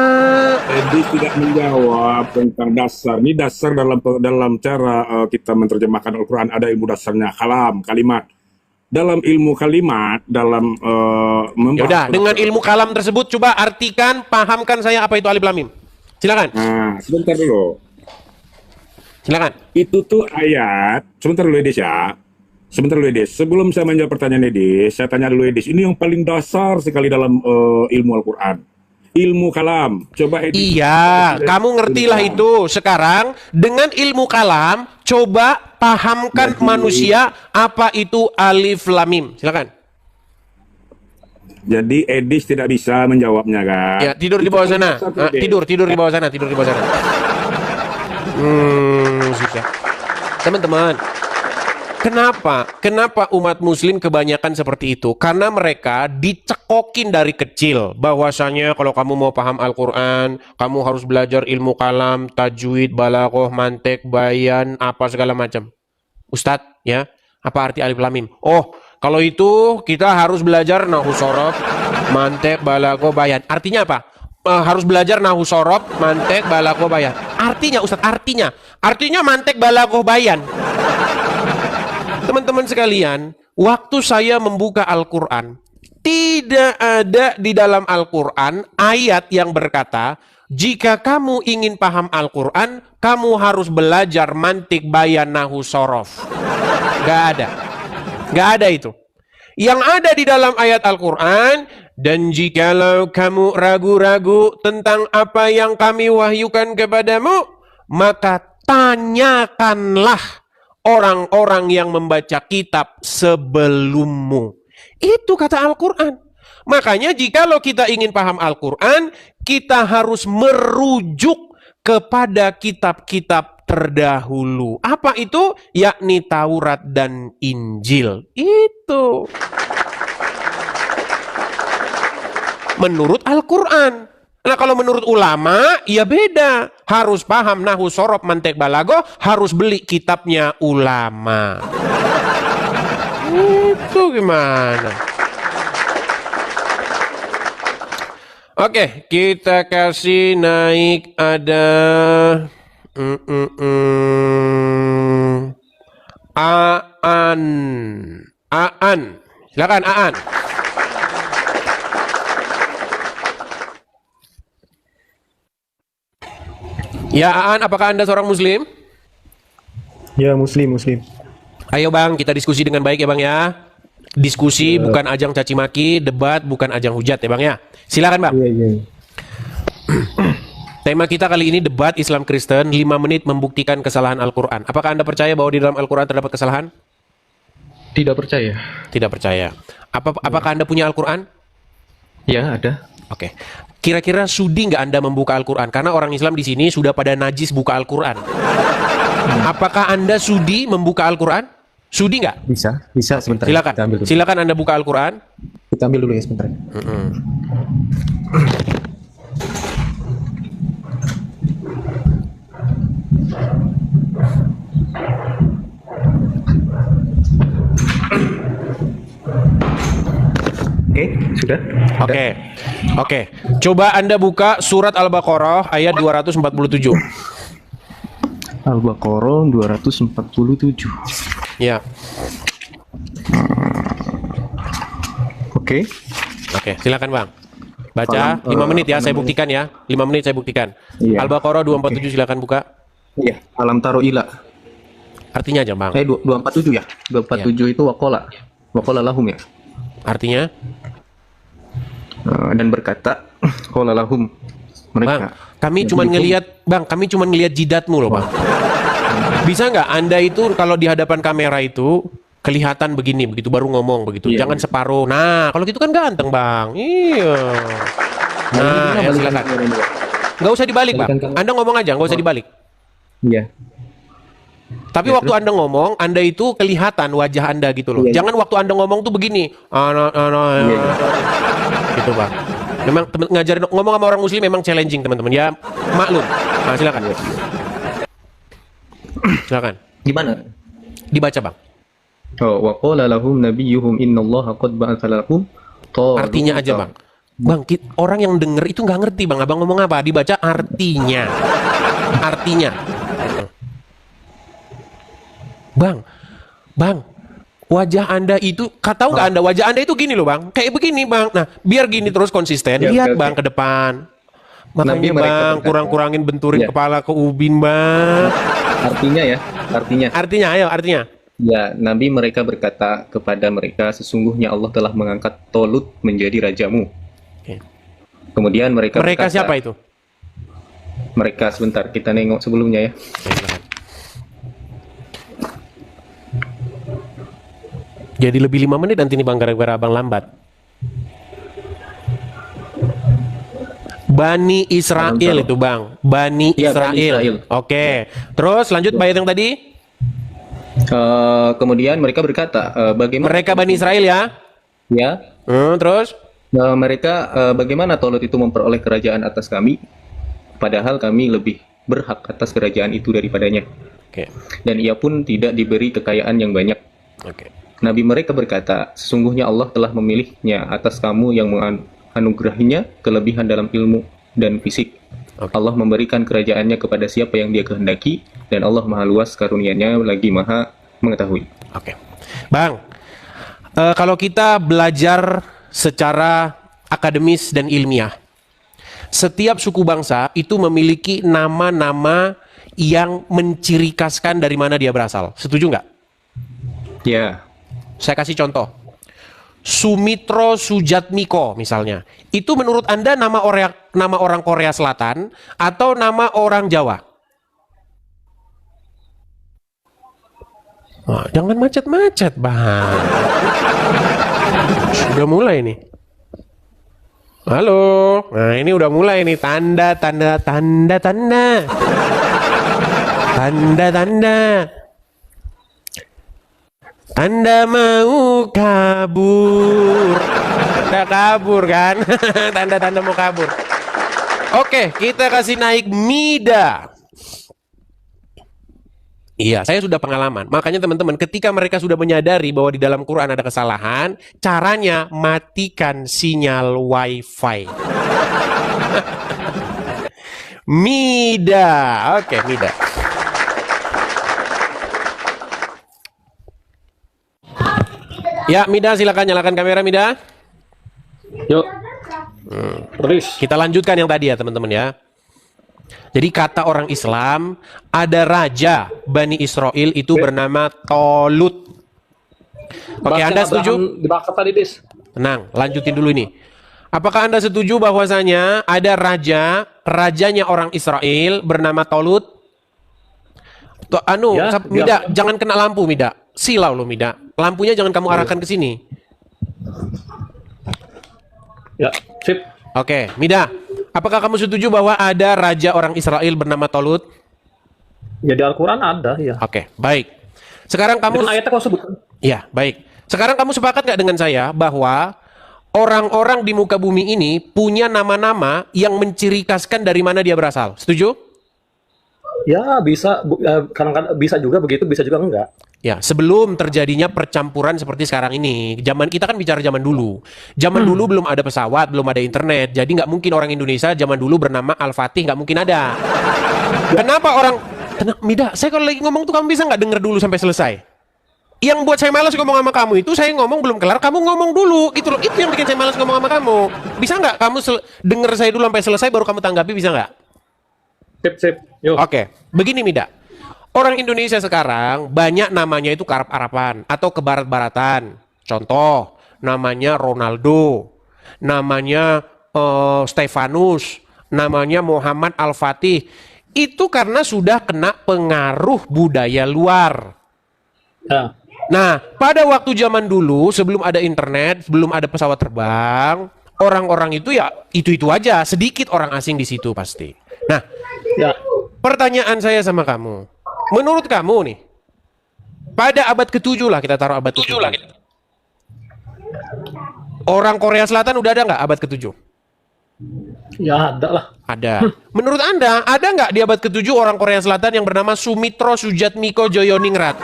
Edis tidak menjawab tentang dasar. Ini dasar dalam cara kita menerjemahkan Al-Quran, ada ilmu dasarnya, kalam, kalimat. Dalam ilmu kalimat, dalam Yaudah, dengan ilmu kalam tersebut coba artikan, pahamkan saya apa itu alif lam mim. Silakan. Nah, sebentar dulu. Silakan. Itu tuh ayat, sebentar dulu Edis ya. Sebentar dulu Edis. Sebelum saya menjawab pertanyaan Edis, saya tanya dulu Edis. Ini yang paling dasar sekali dalam ilmu Al-Quran. Ilmu kalam. Coba Edis. Iya, kamu ngertilah itu. Sekarang dengan ilmu kalam, coba pahamkan manusia apa itu alif lam mim. Silakan. Jadi Edis tidak bisa menjawabnya kan? Ya, tidur di bawah sana. Tidur di bawah sana, tidur di bawah sana. Susah. Teman-teman, kenapa umat muslim kebanyakan seperti itu? Karena mereka dicekokin dari kecil bahwasanya kalau kamu mau paham Al-Quran, kamu harus belajar ilmu kalam, tajwid, balaghah, mantek, bayan, apa segala macam. Ustadz, ya, apa arti alif lam mim? Oh, kalau itu kita harus belajar nahwu shorof, mantek, balaghah, bayan. Artinya apa? Harus belajar nahwu shorof, mantek, balaghah, bayan. Artinya Ustadz, artinya mantek, balaghah, bayan. Teman-teman sekalian, waktu saya membuka Al-Quran, tidak ada di dalam Al-Quran ayat yang berkata, jika kamu ingin paham Al-Quran, kamu harus belajar mantik, bayan, nahwu shorof. Gak ada itu. Yang ada di dalam ayat Al-Quran, dan jikalau kamu ragu-ragu tentang apa yang kami wahyukan kepadamu, maka tanyakanlah orang-orang yang membaca kitab sebelummu. Itu kata Al-Quran. Makanya jikalau kita ingin paham Al-Quran, kita harus merujuk kepada kitab-kitab terdahulu. Apa itu? Yakni Taurat dan Injil. Itu menurut Al-Quran. Nah, kalau menurut ulama, ya beda. Harus paham nahwu shorof, mantek, balaghah, harus beli kitabnya ulama. Itu gimana? Oke, kita kasih naik ada Aan. Silakan Aan. Ya Aan, apakah Anda seorang muslim? Ya, muslim. Ayo Bang, kita diskusi dengan baik ya Bang ya. Diskusi bukan ajang caci maki, debat bukan ajang hujat ya Bang ya. Silakan Bang. Iya. Tema kita kali ini debat Islam Kristen 5 menit membuktikan kesalahan Al-Quran. Apakah Anda percaya bahwa di dalam Al-Quran terdapat kesalahan? Tidak percaya. Tidak percaya. Apakah Anda punya Al-Quran? Ya, ada. Oke. Kira-kira sudi nggak Anda membuka Al-Quran? Karena orang Islam di sini sudah pada najis buka Al-Quran. Apakah Anda sudi membuka Al-Quran? Sudi nggak? Bisa sebentar. Silakan Anda buka Al-Quran. Kita ambil dulu ya sebentar. Oke, sudah. Oke. Coba Anda buka surat Al-Baqarah ayat 247. Al-Baqarah 247. Ya. Oke, silakan Bang. Baca 5 menit ya, saya buktikan ya. 5 menit saya buktikan. Iya. Al-Baqarah 247 silakan buka. Iya, alam taro ila. Artinya aja Bang. 247 ya. 247 itu waqala lahum ya. Artinya? Dan berkata, qala lahum mereka. Bang, kami cuma ngelihat jidatmu loh Bang. Bisa nggak Anda itu kalau di hadapan kamera itu kelihatan begini, begitu baru ngomong begitu. Jangan separuh. Nah, kalau gitu kan ganteng Bang. Iya. Nah, ya silakan. Nggak usah dibalik Bang. Anda ngomong aja, nggak usah dibalik. Iya. Tapi waktu Anda ngomong, Anda itu kelihatan wajah Anda gitu loh. Jangan waktu Anda ngomong tuh begini. Gitu Bang. Memang ngajarin ngomong sama orang muslim memang challenging teman-teman ya. Maklum. Nah, silakan. Silakan. Gimana? Dibaca, Bang. Oh, wa qala lahum nabiyyuhum innallaha qad ba'atsa lakum taluta. Artinya aja, Bang. Bang, orang yang denger itu nggak ngerti, Bang. Abang ngomong apa? Dibaca artinya. Artinya. Bang, wajah Anda itu, tahu nggak Anda wajah Anda itu gini loh, Bang. Kayak begini, Bang. Nah, biar gini terus konsisten. Ya, Lihat, oke, Bang, oke. ke depan. Makanya, Nabi mereka Bang, berkata- kurang-kurangin benturin Ya. kepala ke ubin, Bang. Artinya ya, artinya. Artinya, ayo, artinya. Ya, Nabi mereka berkata kepada mereka, sesungguhnya Allah telah mengangkat Tolut menjadi rajamu. Oke. Kemudian mereka berkata, Siapa itu? Mereka, sebentar, kita nengok sebelumnya ya. Oke, silakan. Jadi lebih 5 menit nanti nih, Bang, gara-gara Abang lambat. Bani Israel itu, Bang. Bani Iya, Israel. Bani Israel. Oke. Terus lanjut bayat yang tadi. Kemudian mereka berkata, bagaimana Mereka Bani Israel ya. ya, Terus mereka bagaimana Tolut itu memperoleh kerajaan atas kami, padahal kami lebih berhak atas kerajaan itu daripadanya. Oke. Dan ia pun tidak diberi kekayaan yang banyak. Oke. Nabi mereka berkata, sesungguhnya Allah telah memilihnya atas kamu yang menganugerahinya kelebihan dalam ilmu dan fisik. Oke. Allah memberikan kerajaannya kepada siapa yang dia kehendaki, dan Allah maha luas karunia-Nya lagi maha mengetahui. Oke. Bang, kalau kita belajar secara akademis dan ilmiah, setiap suku bangsa itu memiliki nama-nama yang menciri khaskan dari mana dia berasal. Setuju nggak? Ya, Saya kasih contoh. Sumitro Sujatmiko misalnya. Itu menurut Anda nama orang Korea Selatan atau nama orang Jawa? Wah, jangan macet-macet, Bang. Sudah mulai nih. Halo. Nah, ini udah mulai nih. Tanda. Anda mau kabur. Anda kabur kan? Tanda-tanda mau kabur. Oke, kita kasih naik Mida. Iya, saya sudah pengalaman. Makanya teman-teman, ketika mereka sudah menyadari bahwa di dalam Quran ada kesalahan, caranya matikan sinyal WiFi. Mida. Oke, Mida. Ya, Mida, silakan nyalakan kamera, Mida. Yuk. Terus. Kita lanjutkan yang tadi ya, teman-teman ya. Jadi kata orang Islam, ada raja Bani Israel itu Oke. bernama Tolut. Oke, Anda setuju? Dibakar tadi, Dis. Tenang, lanjutin dulu ini. Apakah Anda setuju bahwasanya ada rajanya orang Israel bernama Tolut? Ya, Mida, jangan kena lampu, Mida. Silau lo, Mida. Lampunya jangan kamu arahkan ke sini. Ya, sip. Oke, Mida. Apakah kamu setuju bahwa ada raja orang Israel bernama Tolut? Ya di Al-Quran ada, ya. Oke, baik. Sekarang kamu... Itu ayatnya kau sebut. Ya, baik. Sekarang kamu sepakat nggak dengan saya bahwa orang-orang di muka bumi ini punya nama-nama yang menciri khaskan dari mana dia berasal? Setuju? Ya, bisa. Kadang-kadang bisa juga begitu, bisa juga enggak. Ya, sebelum terjadinya percampuran seperti sekarang ini, zaman kita kan bicara zaman dulu. Zaman dulu belum ada pesawat, belum ada internet, jadi nggak mungkin orang Indonesia zaman dulu bernama Al-Fatih, nggak mungkin ada. Kenapa orang... Mida, saya kalau lagi ngomong tuh kamu bisa nggak denger dulu sampai selesai? Yang buat saya malas ngomong sama kamu itu saya ngomong belum kelar, kamu ngomong dulu, gitu loh. Itu yang bikin saya malas ngomong sama kamu. Bisa nggak kamu denger saya dulu sampai selesai baru kamu tanggapi, bisa nggak? Sip. Yuk. Oke, begini Mida. Orang Indonesia sekarang banyak namanya itu Arab-Araban atau ke barat-baratan. Contoh, namanya Ronaldo, namanya Stefanus, namanya Muhammad Al-Fatih. Itu karena sudah kena pengaruh budaya luar. Ya. Nah, pada waktu zaman dulu, sebelum ada internet, sebelum ada pesawat terbang, orang-orang itu ya itu-itu aja, sedikit orang asing di situ pasti. Nah, Ya. pertanyaan saya sama kamu. Menurut kamu nih, pada abad ke-7 lah, kita taruh abad ke-7 lah. Orang Korea Selatan udah ada nggak abad ke-7? Ya ada lah. Ada. Menurut Anda, ada nggak di abad ke-7 orang Korea Selatan yang bernama Sumitro Sujatmiko Joyoningrat?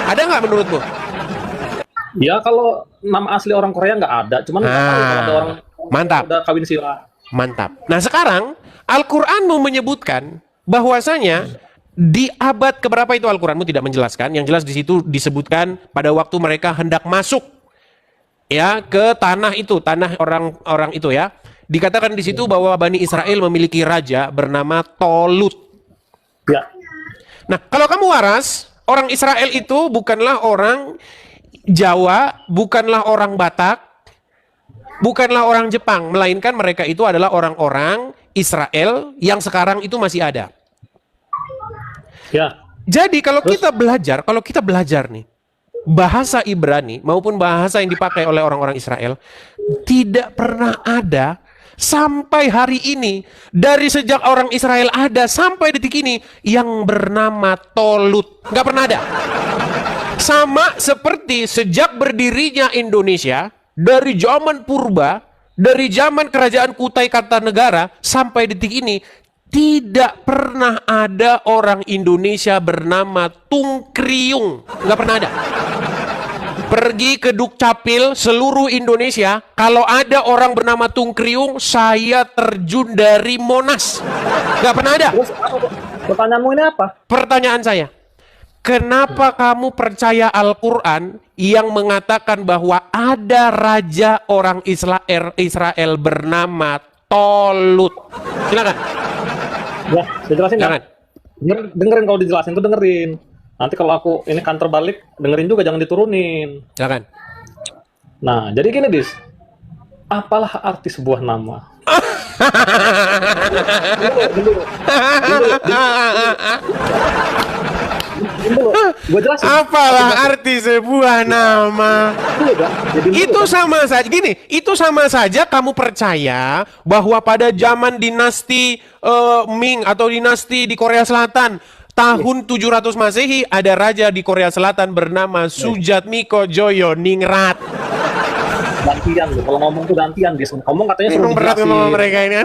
Ada nggak menurutmu? Ya kalau nama asli orang Korea nggak ada, cuman nggak tahu kalau ada orang mantap. udah kawin sira. Mantap. Nah sekarang Al-Quranmu menyebutkan bahwasanya di abad keberapa itu Al-Quranmu tidak menjelaskan. Yang jelas di situ disebutkan pada waktu mereka hendak masuk ya ke tanah itu, tanah orang-orang itu ya. Dikatakan di situ bahwa Bani Israel memiliki raja bernama Tolut. Ya. Nah, kalau kamu waras, orang Israel itu bukanlah orang Jawa, bukanlah orang Batak, bukanlah orang Jepang, melainkan mereka itu adalah orang-orang Israel yang sekarang itu masih ada. Ya. Jadi kalau kita belajar nih bahasa Ibrani maupun bahasa yang dipakai oleh orang-orang Israel, tidak pernah ada sampai hari ini, dari sejak orang Israel ada sampai detik ini, yang bernama Tolut. Nggak pernah ada. Sama seperti sejak berdirinya Indonesia, dari zaman purba, dari zaman kerajaan Kutai Kartanegara sampai detik ini, tidak pernah ada orang Indonesia bernama Tungkriung. Nggak pernah ada. Pergi ke Dukcapil seluruh Indonesia, kalau ada orang bernama Tungkriung, saya terjun dari Monas. Gak pernah ada. Terus pertanyaanmu ini apa? Pertanyaan saya, kenapa kamu percaya Al-Quran yang mengatakan bahwa ada raja orang Israel bernama Tolut? Silakan. Ya, saya jelasin Jangan. ya. Dengerin kalau dijelasin tuh dengerin. Nanti kalau aku ini kantor balik, dengerin juga, jangan diturunin. Silakan. Nah, jadi gini, Dis. Apalah arti sebuah nama? Gue jelasin. Apalah arti sebuah nama? Itu sama saja. Gini, itu sama saja kamu percaya bahwa pada zaman dinasti Ming atau dinasti di Korea Selatan, tahun 700 Masehi, ada raja di Korea Selatan bernama Sujatmiko Joyoningrat. Gantian loh, kalau ngomong tuh gantian, Dis. Ngomong katanya suruh Emang berat dijelasin. ngomong mereka ini.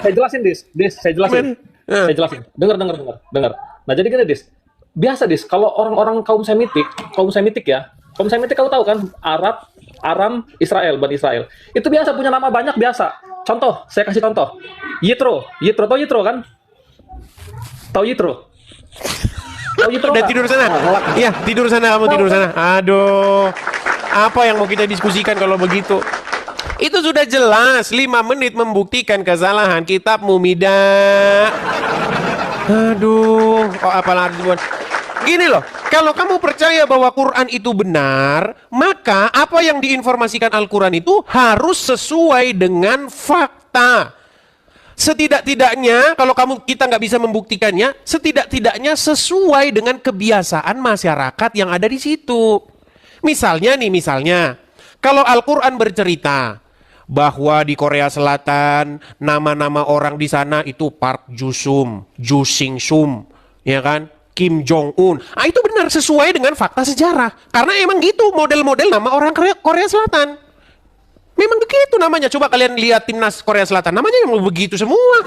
Saya jelasin, Dis. Saya jelasin. Saya jelasin. Dengar. Nah, jadi gini, Dis. Biasa, Dis, kalau orang-orang kaum Semitik ya. Kaum Semitik kamu tahu kan, Aram, Israel, Bani Israel. Itu biasa punya nama banyak, biasa. Contoh, saya kasih contoh. Yitro, tau Yitro kan? Tahu Yitro? Udah tidur sana. Iya, tidur sana, kamu tidur sana. Aduh. Apa yang mau kita diskusikan kalau begitu? Itu sudah jelas, 5 menit membuktikan kesalahan kitabmu, Mida. Aduh, apalah arti. Gini loh, kalau kamu percaya bahwa Quran itu benar, maka apa yang diinformasikan Al-Quran itu harus sesuai dengan fakta. Setidak-tidaknya, kalau kita nggak bisa membuktikannya, setidak-tidaknya sesuai dengan kebiasaan masyarakat yang ada di situ. Misalnya, kalau Al-Quran bercerita bahwa di Korea Selatan nama-nama orang di sana itu Park Ju-sum, Ju Sing-sum, ya kan, Kim Jong-un. Ah, itu benar sesuai dengan fakta sejarah. Karena emang gitu model-model nama orang Korea Selatan. Memang begitu namanya. Coba kalian lihat timnas Korea Selatan, namanya yang begitu semua.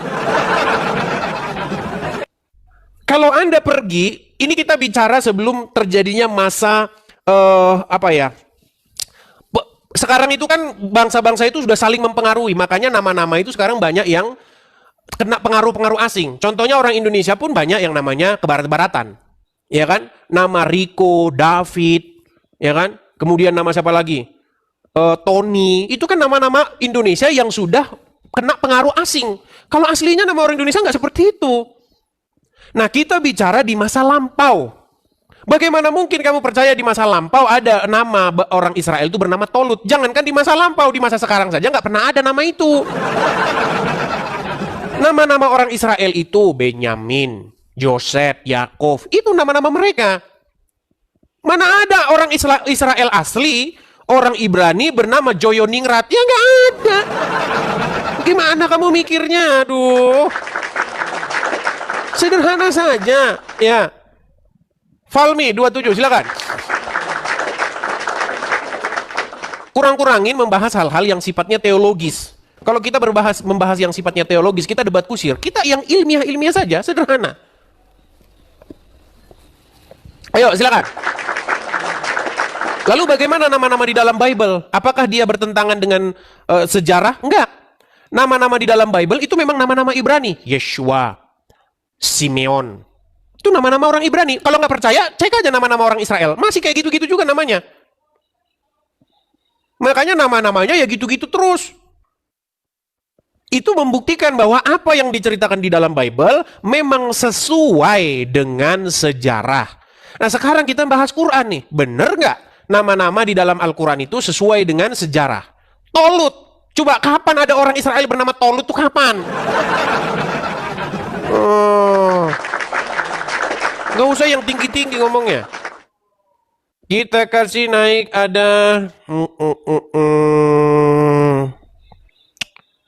Kalau Anda pergi, ini kita bicara sebelum terjadinya masa sekarang itu kan bangsa-bangsa itu sudah saling mempengaruhi, makanya nama-nama itu sekarang banyak yang kena pengaruh-pengaruh asing. Contohnya orang Indonesia pun banyak yang namanya kebarat-baratan, ya kan? Nama Rico, David, ya kan? Kemudian nama siapa lagi? Tony. Itu kan nama-nama Indonesia yang sudah kena pengaruh asing. Kalau aslinya nama orang Indonesia nggak seperti itu. Nah, kita bicara di masa lampau. Bagaimana mungkin kamu percaya di masa lampau ada nama orang Israel itu bernama Tolut? Jangankan di masa lampau, di masa sekarang saja nggak pernah ada nama itu. Nama-nama orang Israel itu Benyamin, Yosef, Yakov, itu nama-nama mereka. Mana ada orang Israel asli, orang Ibrani bernama Joyoningrat? Ya nggak ada. Gimana kamu mikirnya? Aduh. Sederhana saja, ya. Falmi 27, silakan. Kurang-kurangin membahas hal-hal yang sifatnya teologis. Kalau kita membahas yang sifatnya teologis, kita debat kusir. Kita yang ilmiah-ilmiah saja, sederhana. Ayo, silakan. Lalu bagaimana nama-nama di dalam Bible? Apakah dia bertentangan dengan sejarah? Enggak. Nama-nama di dalam Bible itu memang nama-nama Ibrani. Yeshua, Simeon. Itu nama-nama orang Ibrani. Kalau nggak percaya, cek aja nama-nama orang Israel. Masih kayak gitu-gitu juga namanya. Makanya nama-namanya ya gitu-gitu terus. Itu membuktikan bahwa apa yang diceritakan di dalam Bible memang sesuai dengan sejarah. Nah sekarang kita bahas Quran nih. Bener nggak nama-nama di dalam Al-Quran itu sesuai dengan sejarah? Tolut. Coba kapan ada orang Israel bernama Tolut tuh kapan? Nggak usah yang tinggi-tinggi ngomongnya. Kita kasih naik ada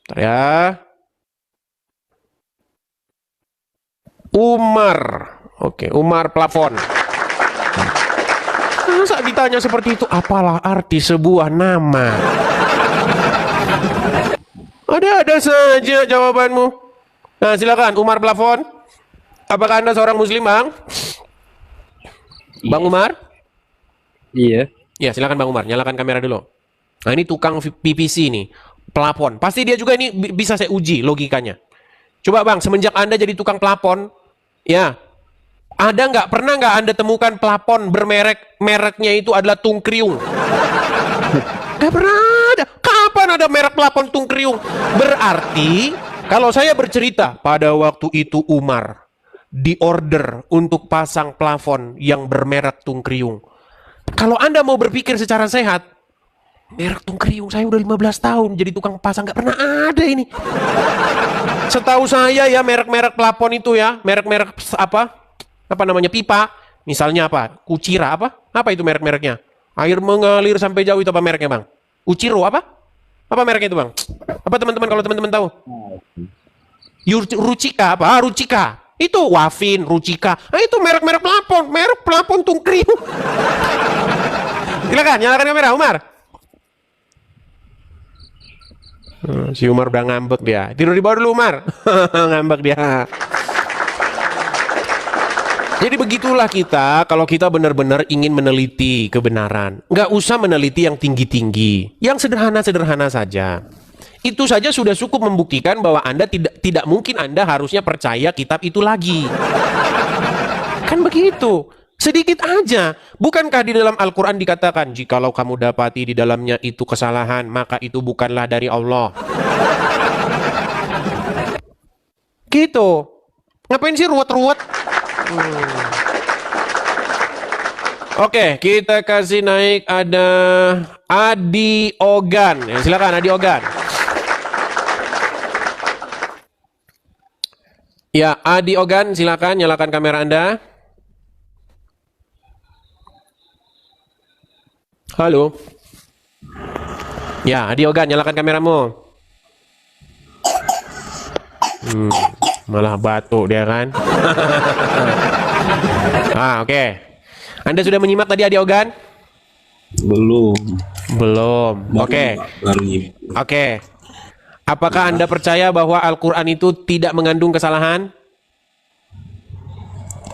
Bentar ya. Umar. Oke, Umar plafon. Masa ditanya seperti itu? Apalah arti sebuah nama? Ada-ada saja jawabanmu. Nah, silakan Umar plafon. Apakah Anda seorang muslim, Bang? Bang Umar? Iya. Ya, silakan Bang Umar, nyalakan kamera dulu. Nah, ini tukang PVC nih, pelapon. Pasti dia juga ini bisa saya uji logikanya. Coba Bang, semenjak Anda jadi tukang pelapon, ya, pernah nggak Anda temukan pelapon mereknya itu adalah Tungkriung? Nggak pernah ada. Kapan ada merek pelapon Tungkriung? Berarti, kalau saya bercerita, pada waktu itu Umar diorder untuk pasang plafon yang bermerek Tungkriung. Kalau Anda mau berpikir secara sehat, merek Tungkriung saya udah 15 tahun jadi tukang pasang, nggak pernah ada ini. Setahu saya ya merek-merek plafon itu ya, merek-merek apa namanya pipa, misalnya apa? Kucira apa itu merek-mereknya? Air mengalir sampai jauh itu apa mereknya Bang? Uciro apa? Apa mereknya itu Bang? Apa teman-teman kalau teman-teman tahu? Rucika apa? Rucika. Itu Wafin, Rucika. Nah, itu merek-merek pelapon, merek pelapon Tungkriung. Silakan, nyalakan kamera, Umar. Si Umar udah ngambek dia. Tidur di bawah dulu, Umar. Ngambek dia. Jadi begitulah kita kalau kita benar-benar ingin meneliti kebenaran. Nggak usah meneliti yang tinggi-tinggi. Yang sederhana-sederhana saja. Itu saja sudah cukup membuktikan bahwa Anda tidak mungkin Anda harusnya percaya kitab itu lagi. Kan begitu. Sedikit aja. Bukankah di dalam Al-Quran dikatakan, jikalau kamu dapati di dalamnya itu kesalahan, maka itu bukanlah dari Allah. Gitu. Ngapain sih ruwet-ruwet? Oke, kita kasih naik ada Adi Ogan. Ya, silakan Adi Ogan. Ya, Adi Ogan, silakan nyalakan kamera Anda. Halo. Ya, Adi Ogan, nyalakan kameramu. Malah batuk dia kan. Oke. Anda sudah menyimak tadi Adi Ogan? Belum. Oke. Oke. Apakah Anda percaya bahwa Al-Quran itu tidak mengandung kesalahan?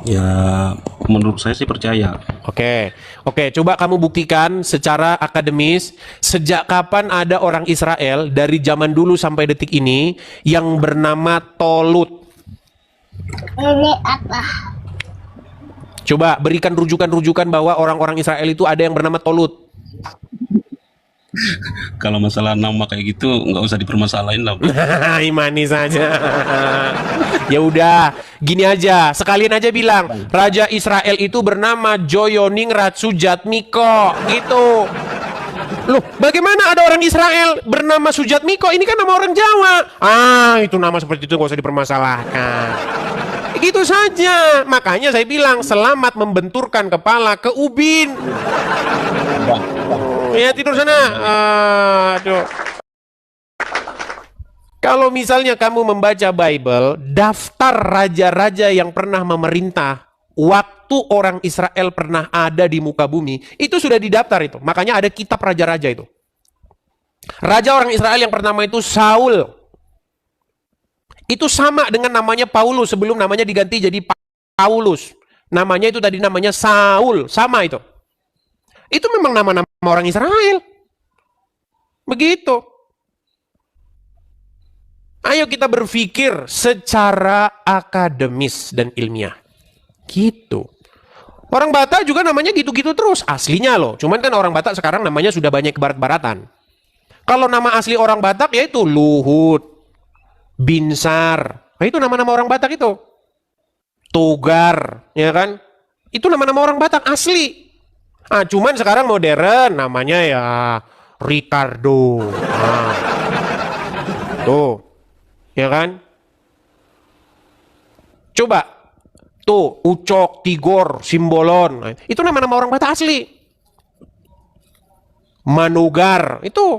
Ya, menurut saya sih percaya. Oke, coba kamu buktikan secara akademis sejak kapan ada orang Israel dari zaman dulu sampai detik ini yang bernama Tolut. Ini apa? Coba berikan rujukan-rujukan bahwa orang-orang Israel itu ada yang bernama Tolut. Kalau masalah nama kayak gitu nggak usah dipermasalahin lah. Imani saja. Ya udah, gini aja, sekalian aja bilang Raja Israel itu bernama Joyoningrat Sujatmiko gitu. Loh, bagaimana ada orang Israel bernama Sujatmiko? Ini kan nama orang Jawa. Itu nama seperti itu nggak usah dipermasalahkan. Gitu saja. Makanya saya bilang selamat membenturkan kepala ke ubin. Ya tidur sana. Aduh. Kalau misalnya kamu membaca Bible, daftar raja-raja yang pernah memerintah waktu orang Israel pernah ada di muka bumi, itu sudah didaftar itu. Makanya ada kitab raja-raja itu. Raja orang Israel yang pertama itu Saul. Itu sama dengan namanya Paulus sebelum namanya diganti jadi Paulus. Namanya itu tadi namanya Saul, sama itu. Itu memang nama-nama orang Israel. Begitu. Ayo kita berpikir secara akademis dan ilmiah. Gitu. Orang Batak juga namanya gitu-gitu terus. Aslinya loh. Cuman kan orang Batak sekarang namanya sudah banyak kebarat-baratan. Kalau nama asli orang Batak yaitu Luhut, Binsar. Nah, itu nama-nama orang Batak itu. Togar, ya kan? Itu nama-nama orang Batak asli. Ah, cuman sekarang modern namanya ya Ricardo. Nah. Tuh. Ya kan? Coba. Tuh, Ucok, Tigor, Simbolon. Nah, itu nama-nama orang Batak asli. Manugar, itu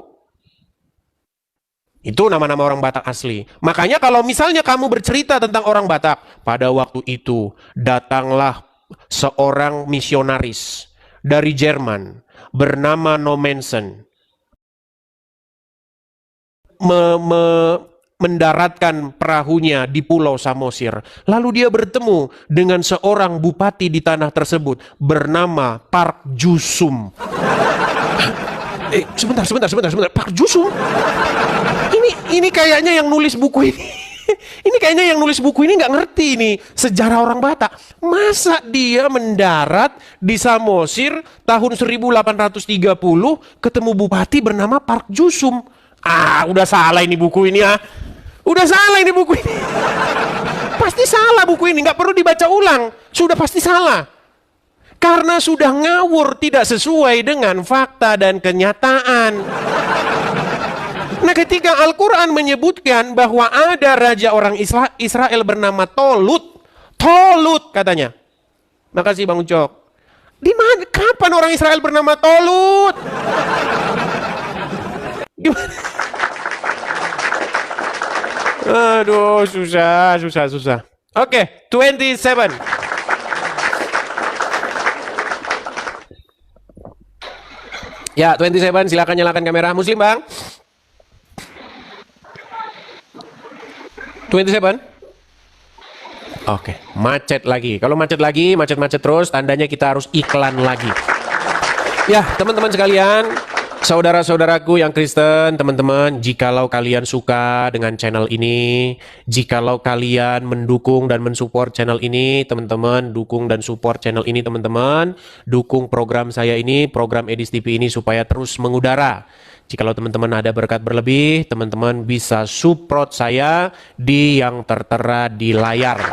nama-nama orang Batak asli. Makanya kalau misalnya kamu bercerita tentang orang Batak, pada waktu itu datanglah seorang misionaris dari Jerman bernama Nommensen mendaratkan perahunya di Pulau Samosir. Lalu dia bertemu dengan seorang bupati di tanah tersebut bernama Park Jusum. Sebentar. Park Jusum? Ini kayaknya yang nulis buku ini. Ini kayaknya yang nulis buku ini nggak ngerti ini sejarah orang Batak. Masa dia mendarat di Samosir tahun 1830 ketemu bupati bernama Park Jusum? Ah, udah salah ini buku ini ya. Udah salah ini buku ini. Pasti salah buku ini, nggak perlu dibaca ulang. Sudah pasti salah. Karena sudah ngawur, tidak sesuai dengan fakta dan kenyataan. Nah, ketika Al-Quran menyebutkan bahwa ada raja orang Israel bernama Tolut katanya. Makasih Bang Ucok. Di mana? Kapan orang Israel bernama Tolut? Gimana? Aduh, susah. Oke, 27. Ya, 27, silakan nyalakan kamera. Muslim, Bang. 27. Oke, macet lagi. Kalau macet terus, tandanya kita harus iklan lagi. Ya, teman-teman sekalian, saudara-saudaraku yang Kristen, teman-teman, jikalau kalian suka dengan channel ini, jikalau kalian mendukung dan mensupport channel ini, teman-teman, dukung dan support channel ini, teman-teman, dukung program saya ini, program Edis TV ini supaya terus mengudara. Jikalau teman-teman ada berkat berlebih, teman-teman bisa support saya di yang tertera di layar.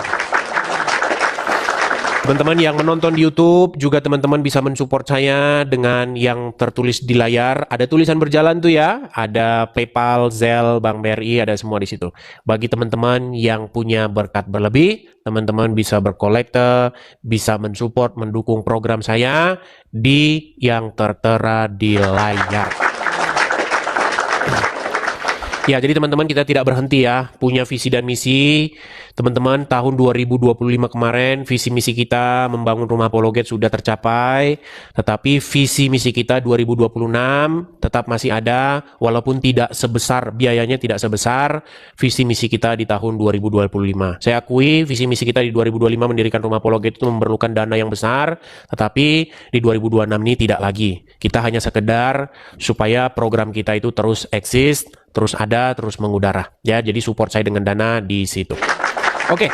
Teman-teman yang menonton di YouTube juga teman-teman bisa mensupport saya dengan yang tertulis di layar. Ada tulisan berjalan tuh ya, ada PayPal, Zelle, Bank BRI, ada semua di situ. Bagi teman-teman yang punya berkat berlebih, teman-teman bisa berkolekte, bisa mensupport, mendukung program saya di yang tertera di layar. Ya, jadi teman-teman kita tidak berhenti ya, punya visi dan misi. Teman-teman, tahun 2025 kemarin visi misi kita membangun rumah apologet sudah tercapai, tetapi visi misi kita 2026 tetap masih ada, walaupun tidak sebesar, biayanya tidak sebesar visi misi kita di tahun 2025. Saya akui visi misi kita di 2025 mendirikan rumah apologet itu memerlukan dana yang besar, tetapi di 2026 ini tidak lagi. Kita hanya sekedar supaya program kita itu terus eksis, terus ada, terus mengudara. Ya, jadi support saya dengan dana di situ. Oke,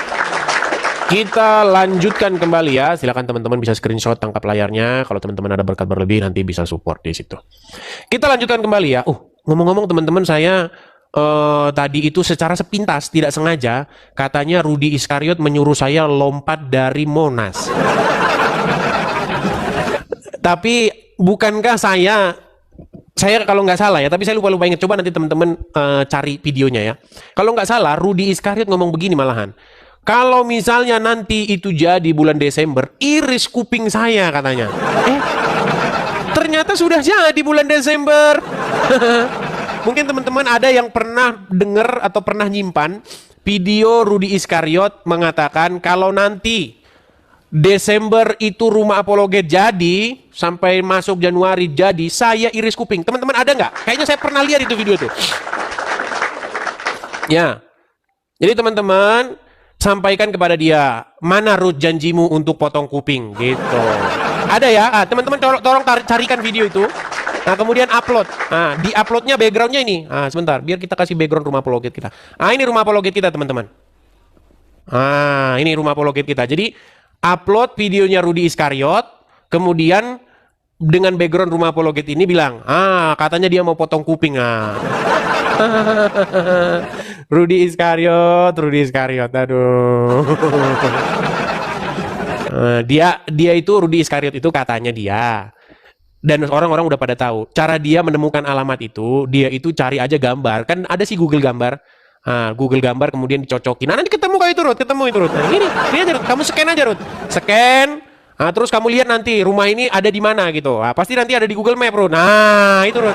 kita lanjutkan kembali ya. Silakan teman-teman bisa screenshot, tangkap layarnya. Kalau teman-teman ada berkat berlebih, nanti bisa support di situ. Kita lanjutkan kembali ya. Ngomong-ngomong teman-teman, saya tadi itu secara sepintas, tidak sengaja, katanya Rudi Iskariot menyuruh saya lompat dari Monas. Tapi bukankah saya kalau nggak salah ya, tapi saya lupa ingat. Coba nanti teman-teman cari videonya ya. Kalau nggak salah, Rudi Iskariot ngomong begini malahan. Kalau misalnya nanti itu jadi bulan Desember, iris kuping saya katanya. Ternyata sudah jadi bulan Desember. Mungkin teman-teman ada yang pernah dengar atau pernah nyimpan video Rudi Iskariot mengatakan kalau nanti Desember itu Rumah Apologet jadi, sampai masuk Januari jadi, saya iris kuping. Teman-teman ada nggak? Kayaknya saya pernah lihat itu video itu. Ya. Jadi teman-teman sampaikan kepada dia, mana Ruth janjimu untuk potong kuping gitu. Ada ya? Teman-teman tolong carikan video itu. Nah, kemudian upload. Nah, di uploadnya backgroundnya ini. Sebentar, biar kita kasih background Rumah Apologet kita. Ini Rumah Apologet kita, teman-teman. Ini Rumah Apologet kita. Jadi upload videonya Rudy Iskariot, kemudian dengan background Rumah Apologet ini bilang, katanya dia mau potong kuping. Rudy Iskariot, aduh. Dia itu Rudy Iskariot itu katanya dia. Dan orang-orang udah pada tahu. Cara dia menemukan alamat itu, dia itu cari aja gambar. Kan ada sih Google gambar. Google gambar kemudian dicocokin. Nanti ketemu kayak itu, Ruth. Ketemu itu, Ruth. Nah, ini aja, Ruth. Kamu scan aja, Ruth. Scan. Terus kamu lihat nanti rumah ini ada di mana gitu. Pasti nanti ada di Google Map, Ruth. Nah, itu, Ruth.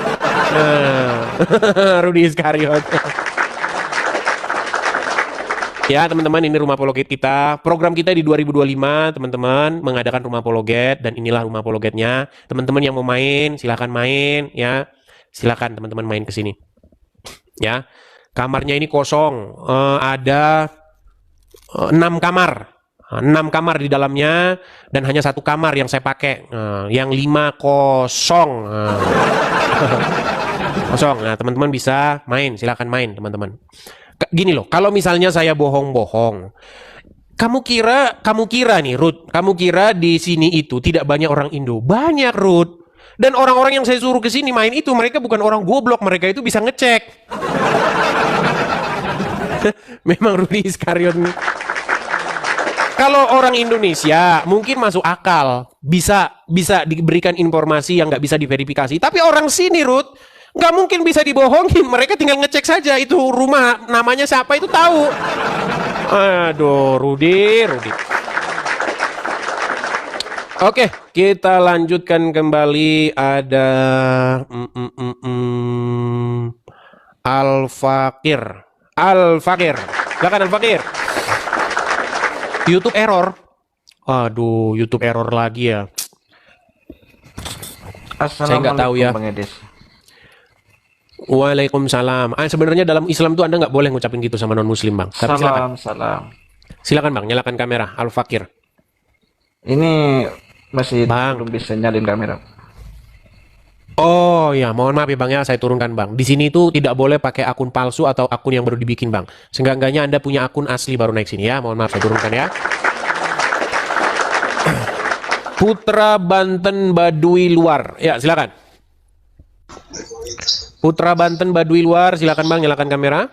Rudy Iskariot. Ya, teman-teman, ini Rumah Apologet kita. Program kita di 2025, teman-teman, mengadakan Rumah Apologet, dan inilah Rumah Apologetnya. Teman-teman yang mau main, silakan main, ya. Silakan teman-teman main ke sini. Ya. Kamarnya ini kosong, ada 6 kamar. 6 kamar di dalamnya, dan hanya 1 kamar yang saya pakai. Yang 5 kosong. Kosong. Nah, teman-teman bisa main, silakan main, teman-teman. Gini loh, kalau misalnya saya bohong-bohong, kamu kira nih, Ruth, kamu kira di sini itu tidak banyak orang Indo? Banyak, Ruth. Dan orang-orang yang saya suruh ke sini main itu, mereka bukan orang goblok, mereka itu bisa ngecek. Memang Rudy Iskariot. Kalau orang Indonesia mungkin masuk akal, bisa diberikan informasi yang nggak bisa diverifikasi. Tapi orang sini, Ruth, nggak mungkin bisa dibohongin. Mereka tinggal ngecek saja itu rumah namanya siapa itu tahu. Aduh, Rudy. Oke, kita lanjutkan kembali. Ada Al-Fakir. Silakan Al-Fakir. YouTube error. Aduh, YouTube error lagi ya. Saya nggak tahu ya. Bang Edis. Waalaikumsalam. Sebenarnya dalam Islam tuh Anda nggak boleh ngucapin gitu sama non Muslim, Bang. Tapi Salam. Silakan Bang, nyalakan kamera. Al-Fakir. Ini masih belum bisa nyalin kamera. Oh ya, mohon maaf ya Bang ya, saya turunkan Bang. Di sini itu tidak boleh pakai akun palsu atau akun yang baru dibikin Bang. Seenggaknya Anda punya akun asli baru naik sini ya. Mohon maaf, saya turunkan ya. Putra Banten Baduy Luar. Ya, silakan. Putra Banten Baduy Luar, silakan Bang, nyalakan kamera.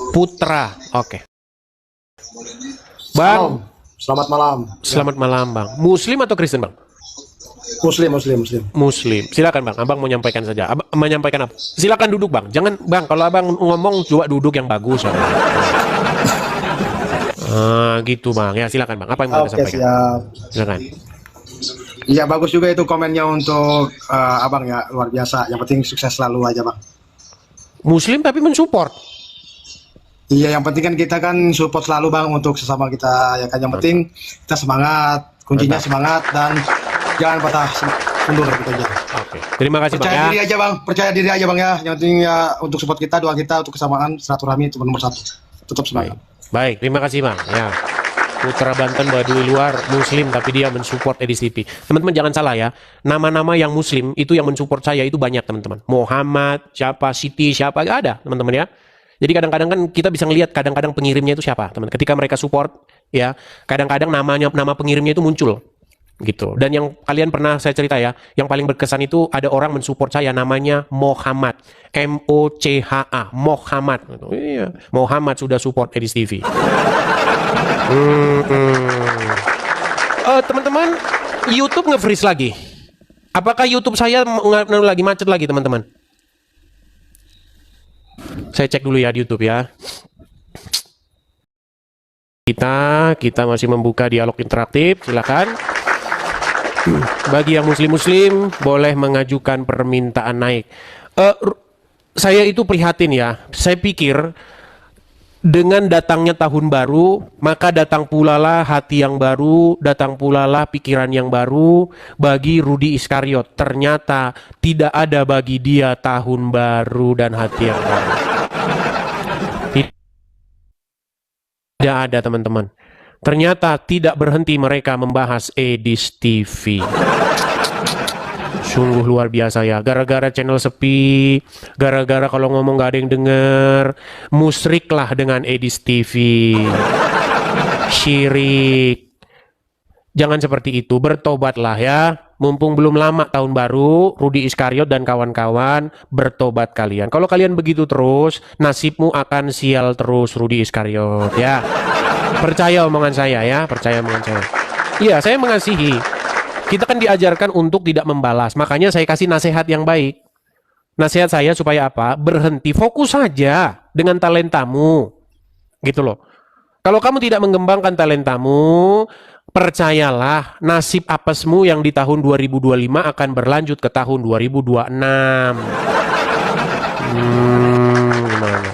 Putra, oke. Bang, selamat malam. Selamat malam, Bang. Muslim atau Kristen, Bang? Muslim. Silakan, Bang. Abang mau menyampaikan saja. Menyampaikan apa? Silakan duduk, Bang. Jangan, Bang, kalau Abang ngomong coba duduk yang bagus. Gitu, Bang. Ya, silakan, Bang. Apa yang mau disampaikan? Siap. Silakan. Iya, bagus juga itu komennya untuk Abang ya, luar biasa. Yang penting sukses selalu aja, Bang. Muslim tapi mensupport. Iya, yang penting kan kita kan support selalu Bang untuk sesama kita ya kan. Yang penting kita semangat, kuncinya semangat dan jangan patah mundur gitu aja. Oke. Terima kasih Bang. Percaya diri aja Bang ya. Yang penting ya untuk support kita, doa kita untuk kesamaan, silaturahmi itu nomor 1. Tetap semangat. Baik, terima kasih Bang. Ya. Putra Banten Baduy Luar, Muslim tapi dia mensupport Edis TV. Teman-teman jangan salah ya. Nama-nama yang Muslim itu yang mensupport saya itu banyak teman-teman. Muhammad, siapa, Siti, siapa, ada teman-teman ya. Jadi kadang-kadang kan kita bisa ngelihat kadang-kadang pengirimnya itu siapa, teman. Ketika mereka support, ya, kadang-kadang nama pengirimnya itu muncul, gitu. Dan yang kalian pernah saya cerita ya, yang paling berkesan itu ada orang mensupport saya namanya Muhammad, MOCHA, Muhammad. Iya, Muhammad sudah support Edis TV. Teman-teman, YouTube nge-freeze lagi. Apakah YouTube saya lagi macet lagi, teman-teman? Saya cek dulu ya di YouTube ya. Kita masih membuka dialog interaktif, silakan. Bagi yang muslim boleh mengajukan permintaan naik. Saya itu prihatin ya. Saya pikir dengan datangnya tahun baru, maka datang pula lah hati yang baru, datang pula lah pikiran yang baru bagi Rudi Iskariot. Ternyata tidak ada bagi dia tahun baru dan hati yang baru. Tidak ada, teman-teman. Ternyata tidak berhenti mereka membahas Edis TV. Sungguh luar biasa ya. Gara-gara channel sepi, gara-gara kalau ngomong gak ada yang denger, musyriklah dengan Edis TV. Syirik. Jangan seperti itu, bertobatlah ya. Mumpung belum lama tahun baru, Rudi Iskariot dan kawan-kawan, bertobat kalian. Kalau kalian begitu terus, nasibmu akan sial terus, Rudi Iskariot ya. Percaya omongan saya ya, percaya omongan saya. Iya, saya mengasihi. Kita kan diajarkan untuk tidak membalas. Makanya saya kasih nasihat yang baik. Nasihat saya supaya apa? Berhenti, fokus saja dengan talentamu. Gitu loh. Kalau kamu tidak mengembangkan talentamu, percayalah nasib apesmu yang di tahun 2025 akan berlanjut ke tahun 2026. Gimana?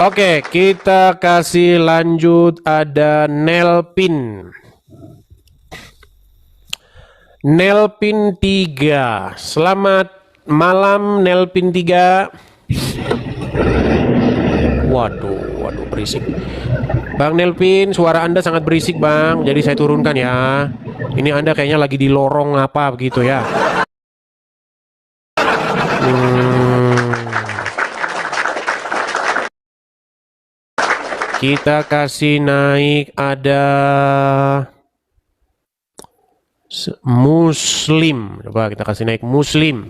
Oke, kita kasih lanjut. Ada Nelpin. Nelpin 3. Selamat malam Nelpin 3. Waduh berisik. Bang Nelpin, suara Anda sangat berisik, Bang. Jadi saya turunkan ya. Ini Anda kayaknya lagi di lorong apa begitu ya. Kita kasih naik, ada Muslim. Coba kita kasih naik Muslim.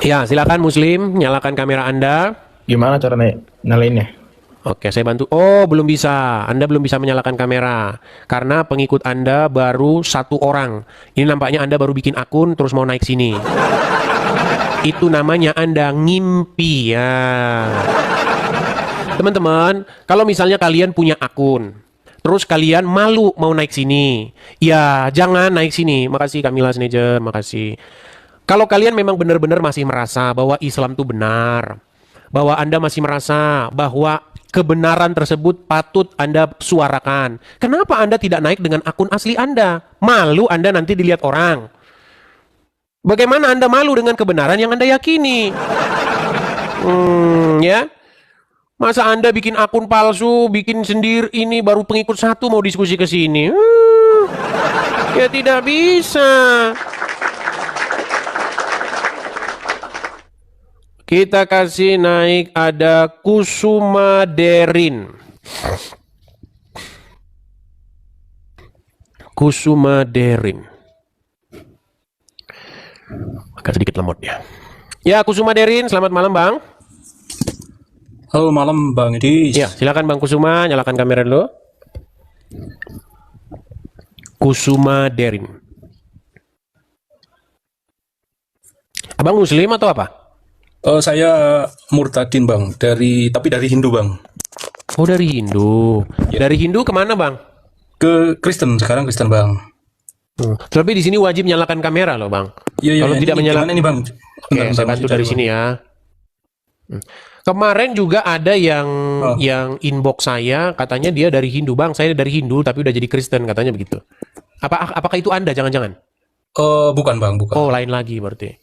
Ya, silakan Muslim, nyalakan kamera Anda. Gimana cara nyalainnya? Oke, saya bantu. Oh, belum bisa. Anda belum bisa menyalakan kamera karena pengikut Anda baru 1 orang. Ini nampaknya Anda baru bikin akun terus mau naik sini. Itu namanya Anda ngimpi ya. Teman-teman, kalau misalnya kalian punya akun, terus kalian malu mau naik sini, ya jangan naik sini. Makasih Kamila Snejer, makasih. Kalau kalian memang benar-benar masih merasa bahwa Islam itu benar, bahwa Anda masih merasa bahwa kebenaran tersebut patut Anda suarakan, kenapa Anda tidak naik dengan akun asli Anda? Malu Anda nanti dilihat orang. Bagaimana Anda malu dengan kebenaran yang Anda yakini? Ya. Masa Anda bikin akun palsu, bikin sendiri ini baru pengikut 1 mau diskusi ke sini? Ya tidak bisa. Kita kasih naik, ada Kusuma Derin. Kusuma Derin. Agak sedikit lemot ya. Ya, Kusuma Derin, selamat malam Bang. Halo malam Bang Edis. Ya, silakan Bang Kusuma, nyalakan kamera dulu. Kusuma Derin. Abang Muslim atau apa? Saya Murtadin Bang, tapi dari Hindu Bang. Oh dari Hindu. Ya. Dari Hindu kemana Bang? Ke Kristen, sekarang Kristen Bang. Tapi di sini wajib nyalakan kamera loh Bang. Iya, kalau tidak menyalakan ini Bang. Oke, saya bantu dari sini ya. Kemarin juga ada yang inbox saya, katanya dia dari Hindu. Bang, saya dari Hindu tapi udah jadi Kristen, katanya begitu. Apakah itu Anda jangan-jangan? Bukan Bang, bukan. Oh, lain lagi berarti.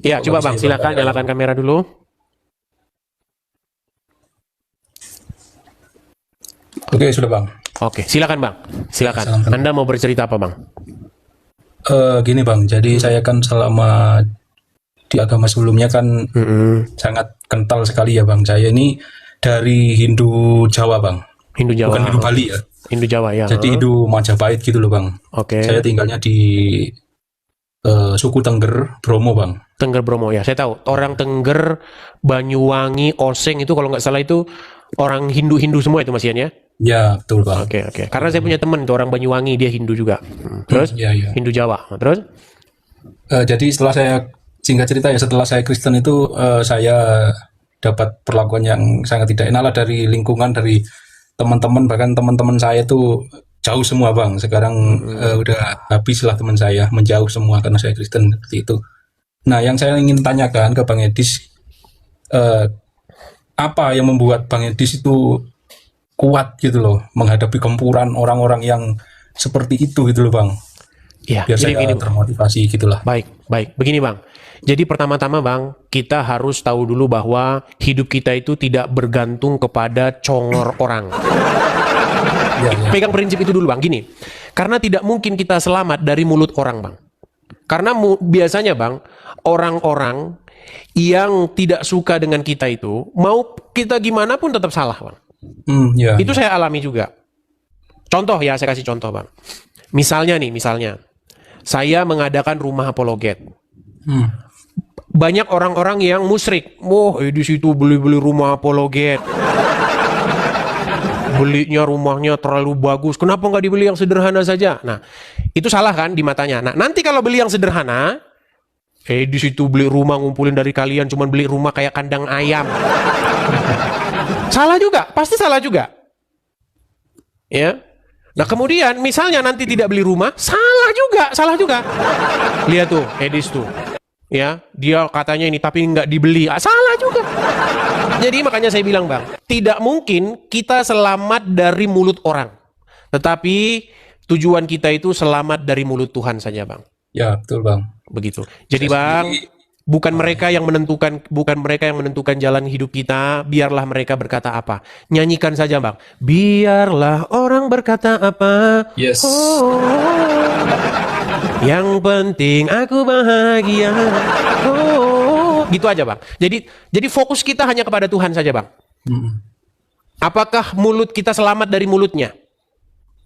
Ya, coba Bang, silakan nyalakan kamera dulu. Oke, sudah Bang. Oke, silakan Bang. Silakan. Anda mau bercerita apa Bang? Gini Bang, jadi saya kan selama di agama sebelumnya kan sangat kental sekali ya Bang. Saya ini dari Hindu Jawa Bang. Hindu Jawa. Bukan Hindu Bali ya. Hindu Jawa ya. Jadi Hindu Majapahit gitu loh Bang. Oke. Saya tinggalnya di suku Tengger Bromo Bang. Tengger Bromo ya, saya tahu. Orang Tengger, Banyuwangi, Oseng itu kalau nggak salah itu orang Hindu-Hindu semua itu Mas Ian ya? Ya betul Bang. Oke. Karena saya punya teman itu orang Banyuwangi, dia Hindu juga. Terus? Ya. Hindu Jawa. Terus? Jadi setelah saya singkat cerita ya, setelah saya Kristen itu saya dapat perlakuan yang sangat tidak enak lah dari lingkungan, dari teman-teman, bahkan teman-teman saya itu jauh semua bang. Sekarang udah habis lah teman saya, menjauh semua karena saya Kristen seperti itu. Nah, yang saya ingin tanyakan ke Bang Edis, apa yang membuat Bang Edis itu kuat gitu loh menghadapi gempuran orang-orang yang seperti itu gitu loh bang? Ya, Biar jadi saya termotivasi gitulah. Baik. Begini bang. Jadi pertama-tama bang, kita harus tahu dulu bahwa hidup kita itu tidak bergantung kepada congor orang. Pegang prinsip itu dulu bang. Gini, karena tidak mungkin kita selamat dari mulut orang bang. Karena biasanya bang, orang-orang yang tidak suka dengan kita itu, mau kita gimana pun tetap salah bang. Itu saya alami juga. Contoh ya, saya kasih contoh bang. Misalnya, saya mengadakan rumah apologet. Banyak orang-orang yang musyrik. Di situ beli rumah apologet. Belinya rumahnya terlalu bagus. Kenapa nggak dibeli yang sederhana saja? Nah, itu salah kan di matanya. Nah, nanti kalau beli yang sederhana, di situ beli rumah ngumpulin dari kalian, cuman beli rumah kayak kandang ayam. Salah juga, pasti salah juga. Ya. Nah kemudian misalnya nanti tidak beli rumah, salah juga. Lihat tuh, Edis tuh, ya dia katanya ini tapi nggak dibeli, salah juga. Jadi makanya saya bilang bang, tidak mungkin kita selamat dari mulut orang, tetapi tujuan kita itu selamat dari mulut Tuhan saja bang. Ya betul bang. Begitu. Jadi bang, bukan mereka yang menentukan jalan hidup kita. Biarlah mereka berkata apa. Nyanyikan saja bang. Biarlah orang berkata apa. Yes. Yang penting aku bahagia. Gitu aja bang. Jadi fokus kita hanya kepada Tuhan saja bang. Apakah mulut kita selamat dari mulutnya?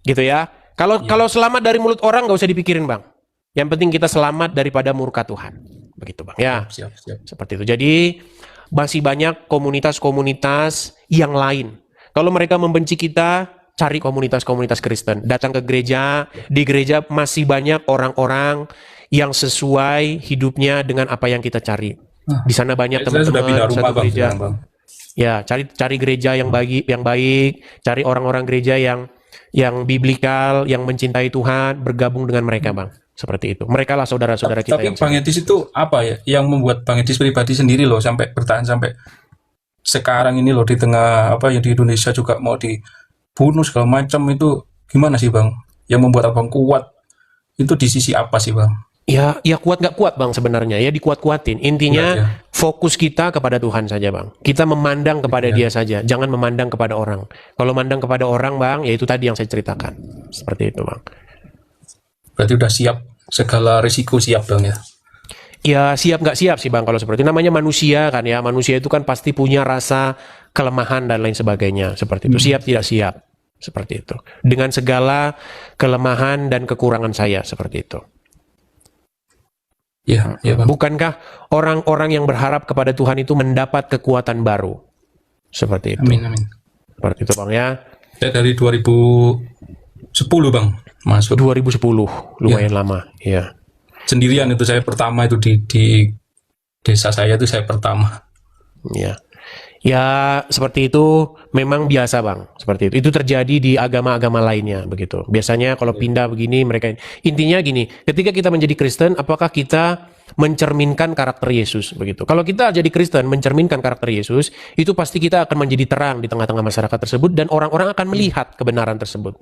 Gitu ya. Kalau selamat dari mulut orang nggak usah dipikirin bang. Yang penting kita selamat daripada murka Tuhan. Begitu bang ya. Siap. Seperti itu. Jadi masih banyak komunitas-komunitas yang lain. Kalau mereka membenci kita, cari komunitas-komunitas Kristen. Datang ke gereja. Di gereja masih banyak orang-orang yang sesuai hidupnya dengan apa yang kita cari. Di sana banyak teman-teman satu gereja. Ya, cari gereja yang baik, cari orang-orang gereja yang biblikal, yang mencintai Tuhan, bergabung dengan mereka bang. Seperti itu. Mereka lah saudara-saudara kita. Tapi Bang Edis itu apa ya yang membuat Bang Edis pribadi sendiri loh sampai bertahan sampai sekarang ini loh di tengah apa yang di Indonesia juga mau dibunuh segala macam, itu gimana sih bang? Yang membuat abang kuat itu di sisi apa sih bang? Ya kuat nggak kuat bang sebenarnya ya dikuat-kuatin. Intinya fokus kita kepada Tuhan saja bang. Kita memandang kepada Dia saja, jangan memandang kepada orang. Kalau memandang kepada orang bang, ya itu tadi yang saya ceritakan. Seperti itu bang. Berarti udah siap segala risiko siap bang ya? Ya siap nggak siap sih bang kalau seperti itu. Namanya manusia kan ya. Manusia itu kan pasti punya rasa kelemahan dan lain sebagainya. Seperti itu. Siap tidak siap. Seperti itu. Dengan segala kelemahan dan kekurangan saya. Seperti itu. Ya bang. Bukankah orang-orang yang berharap kepada Tuhan itu mendapat kekuatan baru? Seperti itu. Amin. Seperti itu bang ya. Saya dari 2010 bang. Masuk 2010 lumayan lama ya. Sendirian itu saya pertama itu di desa saya itu saya pertama. Ya seperti itu memang biasa bang. Seperti itu terjadi di agama-agama lainnya begitu. Biasanya kalau pindah begini mereka intinya gini. Ketika kita menjadi Kristen, apakah kita mencerminkan karakter Yesus begitu? Kalau kita jadi Kristen mencerminkan karakter Yesus, itu pasti kita akan menjadi terang di tengah-tengah masyarakat tersebut dan orang-orang akan melihat kebenaran tersebut.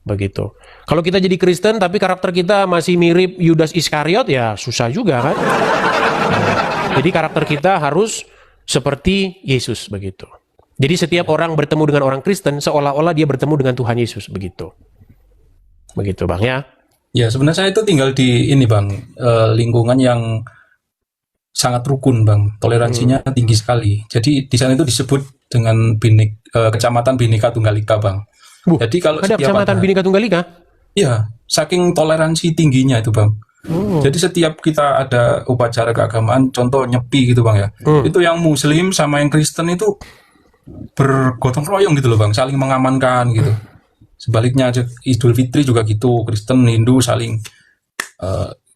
Begitu. Kalau kita jadi Kristen tapi karakter kita masih mirip Yudas Iskariot, ya susah juga kan. Jadi karakter kita harus seperti Yesus begitu. Jadi setiap orang bertemu dengan orang Kristen seolah-olah dia bertemu dengan Tuhan Yesus begitu. Begitu bang ya. Ya sebenarnya saya itu tinggal di ini bang, lingkungan yang sangat rukun bang, toleransinya tinggi sekali. Jadi di sana itu disebut dengan Kecamatan Bhinneka Tunggal Ika bang. Jadi kalau ada Kecamatan Bhinneka Tunggal Ika? Iya, saking toleransi tingginya itu bang. Jadi setiap kita ada upacara keagamaan, contoh nyepi gitu bang ya, itu yang Muslim sama yang Kristen itu bergotong royong gitu loh bang, saling mengamankan gitu. Sebaliknya Idul Fitri juga gitu, Kristen Hindu saling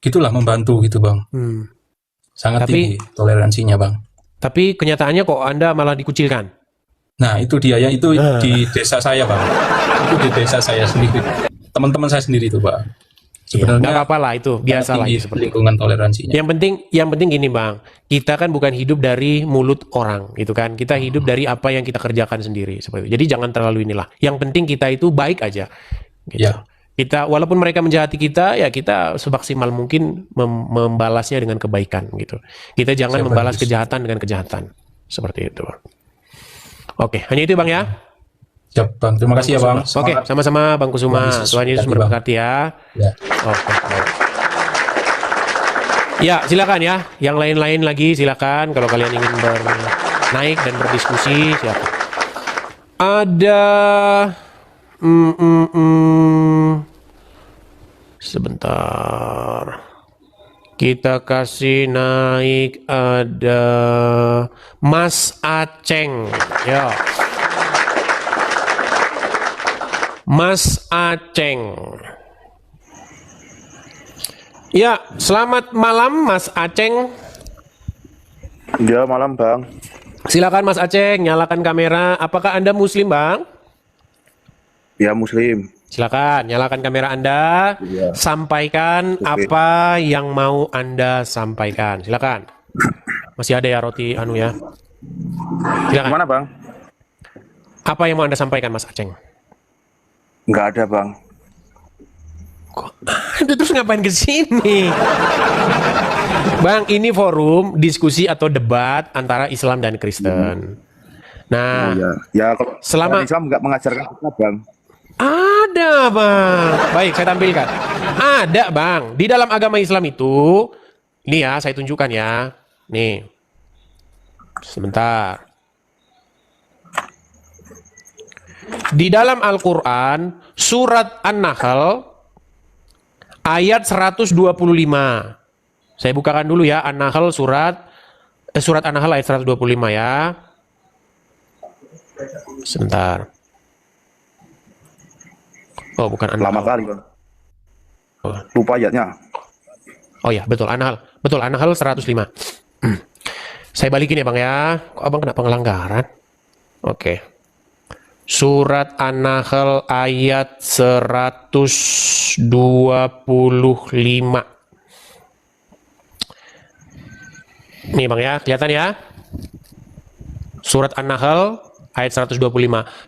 gitulah membantu gitu bang. Sangat tinggi toleransinya bang. Tapi kenyataannya kok Anda malah dikucilkan? Nah, itu dia ya, itu di desa saya, Bang. Itu di desa saya sendiri. Teman-teman saya sendiri itu, Bang. Sebenarnya nggak apa-apa lah, itu biasa lah itu seperti lingkungan toleransinya. Yang penting gini, Bang. Kita kan bukan hidup dari mulut orang, gitu kan. Kita hidup dari apa yang kita kerjakan sendiri seperti itu. Jadi jangan terlalu inilah. Yang penting kita itu baik aja. Gitu. Ya. Kita walaupun mereka menjahati kita, ya kita semaksimal mungkin membalasnya dengan kebaikan gitu. Kita jangan membalas kejahatan dengan kejahatan. Seperti itu, Bang. Oke, hanya itu, Bang ya. Siap, Bang. Terima kasih ya, Bang. Oke, sama-sama Bang Kusuma. Tuhan Yesus memberkati ya. Ya. Oke, baik. Ya, silakan ya. Yang lain-lain lagi silakan kalau kalian ingin naik dan berdiskusi, silakan. Ada sebentar. Kita kasih naik, ada Mas Aceng. Ya. Mas Aceng. Ya, selamat malam Mas Aceng. Ya, malam Bang. Silakan Mas Aceng, nyalakan kamera. Apakah Anda Muslim, Bang? Ya, Muslim. Silakan, nyalakan kamera Anda. Ya. Sampaikan apa yang mau Anda sampaikan. Silakan. Masih ada ya roti anu ya. Silakan. Mana, Bang? Apa yang mau Anda sampaikan, Mas Aceng? Nggak ada, Bang. Kok ada, terus ngapain ke sini? Bang, ini forum diskusi atau debat antara Islam dan Kristen. Nah, ya kalau selama Islam nggak mengajarkan kita, Bang. Ada, Bang. Baik, saya tampilkan. Ada, Bang. Di dalam agama Islam itu, ini ya, saya tunjukkan ya. Nih. Sebentar. Di dalam Al-Quran, surat An-Nahl, ayat 125. Saya bukakan dulu ya, An-Nahl surat An-Nahl ayat 125 ya. Sebentar. Oh, bukan An-Nahl. Lama kali, Bang. Lupa ayatnya. Oh ya, betul, An-Nahl. Betul, An-Nahl 105. Saya balikin ya, Bang ya. Kok Abang kena pengelanggaran? Oke. Surat An-Nahl ayat 125. Nih, Bang ya, kelihatan ya? Surat An-Nahl ayat 125.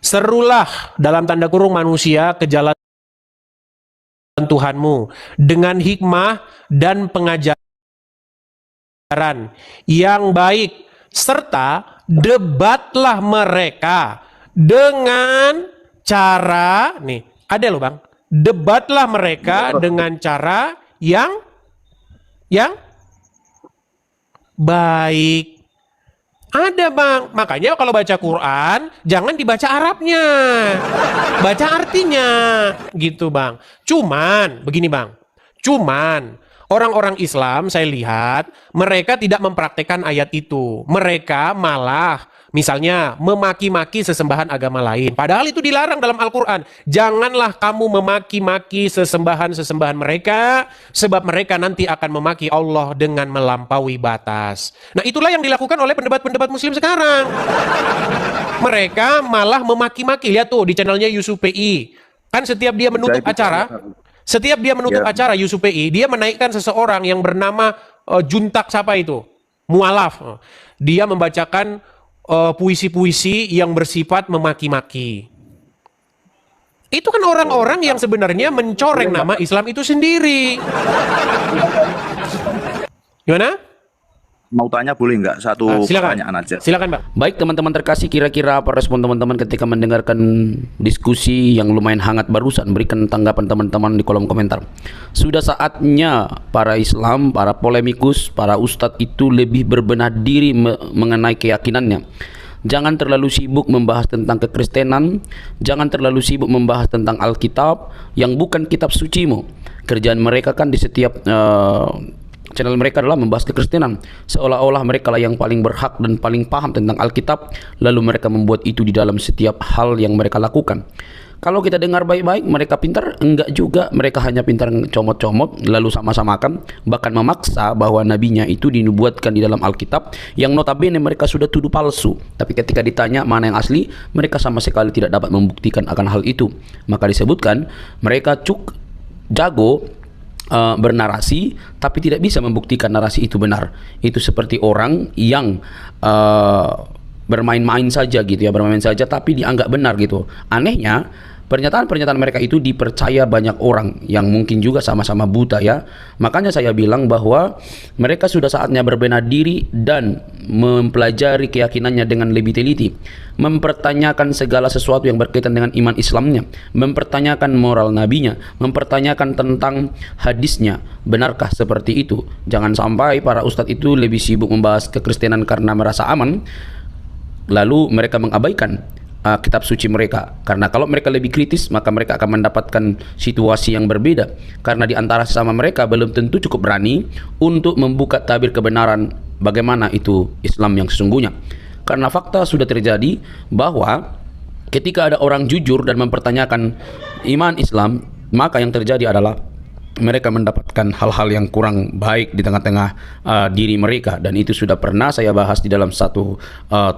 Serulah dalam tanda kurung manusia ke jalan Tuhanmu dengan hikmah dan pengajaran yang baik, serta debatlah mereka dengan cara, nih, ada loh Bang, debatlah mereka dengan cara yang baik. Ada, Bang. Makanya kalau baca Quran, jangan dibaca Arabnya. Baca artinya. Gitu, Bang. Cuman, begini, Bang. Cuman, orang-orang Islam saya lihat, mereka tidak mempraktekkan ayat itu. Mereka malah, misalnya, memaki-maki sesembahan agama lain. Padahal itu dilarang dalam Al-Quran. Janganlah kamu memaki-maki sesembahan-sesembahan mereka, sebab mereka nanti akan memaki Allah dengan melampaui batas. Nah, itulah yang dilakukan oleh pendebat-pendebat Muslim sekarang. Mereka malah memaki-maki. Lihat tuh di channelnya Yusuf PI. Kan setiap dia menutup acara, Yusuf PI, dia menaikkan seseorang yang bernama Juntak siapa itu? Mualaf. Dia membacakan puisi-puisi yang bersifat memaki-maki. Itu kan orang-orang yang sebenarnya mencoreng nama Islam itu sendiri. Gimana? Mau tanya boleh nggak? Satu pertanyaan aja. Silakan, Bang. Baik teman-teman terkasih, kira-kira apa respon teman-teman ketika mendengarkan diskusi yang lumayan hangat barusan? Berikan tanggapan teman-teman di kolom komentar. Sudah saatnya para Islam, para polemikus, para ustadz itu lebih berbenah diri mengenai keyakinannya. Jangan terlalu sibuk membahas tentang kekristenan, jangan terlalu sibuk membahas tentang Alkitab yang bukan kitab sucimu. Kerjaan mereka kan di setiap channel mereka adalah membahas kekristenan, seolah-olah mereka lah yang paling berhak dan paling paham tentang Alkitab, lalu mereka membuat itu di dalam setiap hal yang mereka lakukan. Kalau kita dengar baik-baik, mereka pintar? Enggak juga, mereka hanya pintar comot-comot lalu sama-samakan, bahkan memaksa bahwa nabinya itu dinubuatkan di dalam Alkitab yang notabene mereka sudah tuduh palsu. Tapi ketika ditanya mana yang asli, mereka sama sekali tidak dapat membuktikan akan hal itu. Maka disebutkan mereka jago bernarasi tapi tidak bisa membuktikan narasi itu benar. Itu seperti orang yang bermain-main saja gitu ya, bermain saja tapi dianggap benar gitu. Anehnya pernyataan-pernyataan mereka itu dipercaya banyak orang yang mungkin juga sama-sama buta ya. Makanya saya bilang bahwa mereka sudah saatnya berbenah diri dan mempelajari keyakinannya dengan lebih teliti, mempertanyakan segala sesuatu yang berkaitan dengan iman Islamnya, mempertanyakan moral nabinya, mempertanyakan tentang hadisnya. Benarkah seperti itu? Jangan sampai para ustadz itu lebih sibuk membahas kekristenan karena merasa aman, lalu mereka mengabaikan kitab suci mereka. Karena kalau mereka lebih kritis, maka mereka akan mendapatkan situasi yang berbeda. Karena di antara sesama mereka belum tentu cukup berani untuk membuka tabir kebenaran bagaimana itu Islam yang sesungguhnya. Karena fakta sudah terjadi bahwa ketika ada orang jujur dan mempertanyakan iman Islam, maka yang terjadi adalah mereka mendapatkan hal-hal yang kurang baik di tengah-tengah diri mereka, dan itu sudah pernah saya bahas di dalam satu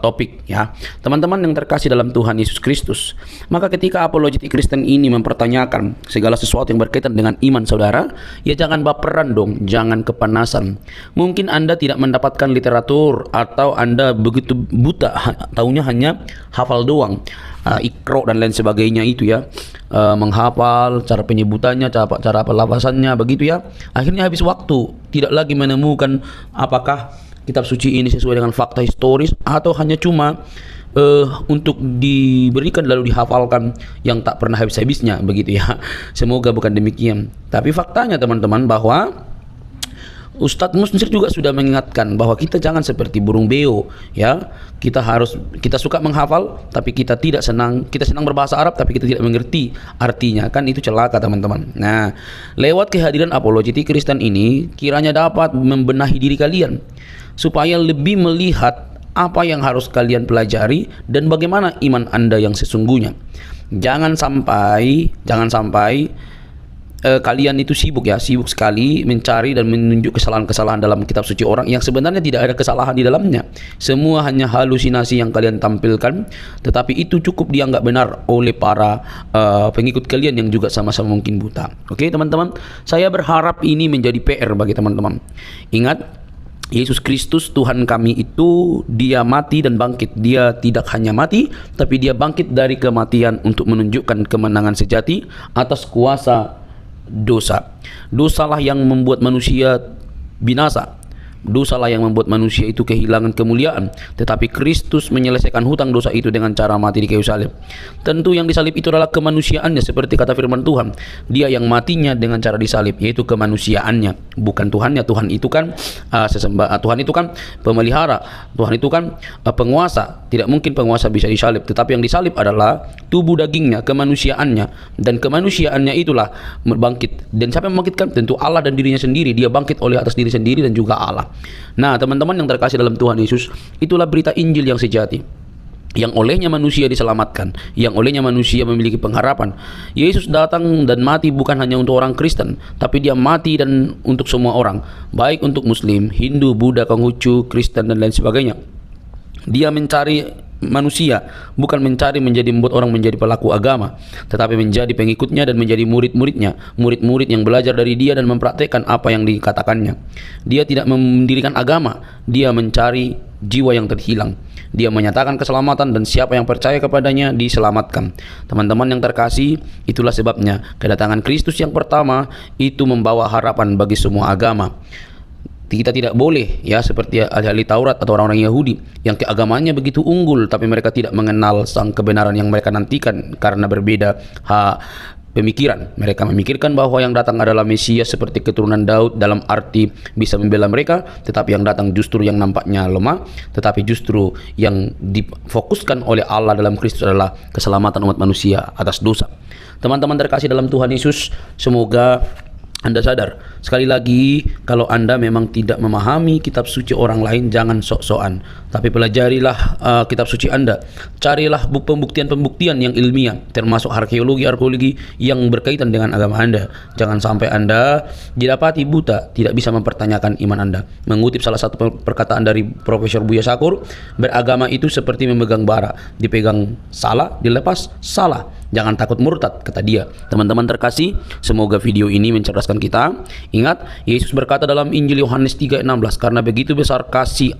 topik ya. Teman-teman yang terkasih dalam Tuhan Yesus Kristus, maka ketika apologetik Kristen ini mempertanyakan segala sesuatu yang berkaitan dengan iman saudara, ya jangan baperan dong, jangan kepanasan. Mungkin Anda tidak mendapatkan literatur atau Anda begitu buta, taunya hanya hafal doang, ikro dan lain sebagainya itu ya, menghafal cara penyebutannya, cara pelafasannya begitu ya. Akhirnya habis waktu, tidak lagi menemukan apakah kitab suci ini sesuai dengan fakta historis atau hanya cuma untuk diberikan lalu dihafalkan yang tak pernah habis-habisnya begitu ya. Semoga bukan demikian. Tapi faktanya teman-teman bahwa Ustadz Musnir juga sudah mengingatkan bahwa kita jangan seperti burung beo ya. Kita suka menghafal tapi kita senang berbahasa Arab tapi kita tidak mengerti artinya, kan itu celaka teman-teman. Nah, lewat kehadiran apologetik Kristen ini kiranya dapat membenahi diri kalian supaya lebih melihat apa yang harus kalian pelajari dan bagaimana iman Anda yang sesungguhnya. Jangan sampai kalian itu sibuk sekali mencari dan menunjuk kesalahan-kesalahan dalam kitab suci orang yang sebenarnya tidak ada kesalahan di dalamnya. Semua hanya halusinasi yang kalian tampilkan, tetapi itu cukup dianggap benar oleh para pengikut kalian yang juga sama-sama mungkin buta. Oke teman-teman, saya berharap ini menjadi PR bagi teman-teman. Ingat, Yesus Kristus Tuhan kami itu dia mati dan bangkit. Dia tidak hanya mati, tapi dia bangkit dari kematian untuk menunjukkan kemenangan sejati atas kuasa dosa. Dosalah yang membuat manusia binasa. Dosalah yang membuat manusia itu kehilangan kemuliaan. Tetapi Kristus menyelesaikan hutang dosa itu dengan cara mati di kayu salib. Tentu yang disalib itu adalah kemanusiaannya, seperti kata firman Tuhan. Dia yang matinya dengan cara disalib, yaitu kemanusiaannya, bukan Tuhannya. Tuhan itu kan Tuhan itu kan pemelihara. Tuhan itu kan penguasa. Tidak mungkin penguasa bisa disalib. Tetapi yang disalib adalah tubuh dagingnya, kemanusiaannya, dan kemanusiaannya itulah bangkit. Dan siapa yang membangkitkan? Tentu Allah dan dirinya sendiri. Dia bangkit oleh atas diri sendiri dan juga Allah. Nah teman-teman yang terkasih dalam Tuhan Yesus, itulah berita Injil yang sejati, yang olehnya manusia diselamatkan, yang olehnya manusia memiliki pengharapan. Yesus datang dan mati bukan hanya untuk orang Kristen, tapi dia mati dan untuk semua orang, baik untuk Muslim, Hindu, Buddha, Konghucu, Kristen dan lain sebagainya. Dia mencari manusia, bukan mencari membuat orang menjadi pelaku agama, tetapi menjadi pengikutnya dan menjadi murid-muridnya, murid-murid yang belajar dari dia dan mempraktekkan apa yang dikatakannya. Dia tidak mendirikan agama, dia mencari jiwa yang terhilang. Dia menyatakan keselamatan dan siapa yang percaya kepadanya diselamatkan. Teman-teman yang terkasih, itulah sebabnya kedatangan Kristus yang pertama itu membawa harapan bagi semua agama. Kita tidak boleh ya seperti ahli-ahli Taurat atau orang-orang Yahudi yang keagamaannya begitu unggul tapi mereka tidak mengenal sang kebenaran yang mereka nantikan karena berbeda pemikiran. Mereka memikirkan bahwa yang datang adalah Mesias seperti keturunan Daud dalam arti bisa membela mereka, tetapi yang datang justru yang nampaknya lemah, tetapi justru yang difokuskan oleh Allah dalam Kristus adalah keselamatan umat manusia atas dosa. Teman-teman terkasih dalam Tuhan Yesus, semoga Anda sadar Sekali lagi, kalau Anda memang tidak memahami kitab suci orang lain, jangan sok-sokan, tapi pelajarilah kitab suci Anda. Carilah pembuktian-pembuktian yang ilmiah, termasuk arkeologi yang berkaitan dengan agama Anda. Jangan sampai Anda didapati buta, tidak bisa mempertanyakan iman Anda. Mengutip salah satu perkataan dari Profesor Buya Syakur, beragama itu seperti memegang bara, dipegang salah, dilepas salah. Jangan takut murtad, kata dia. Teman-teman terkasih, semoga video ini mencerdaskan kita. Ingat, Yesus berkata dalam Injil Yohanes 3:16, karena begitu besar kasih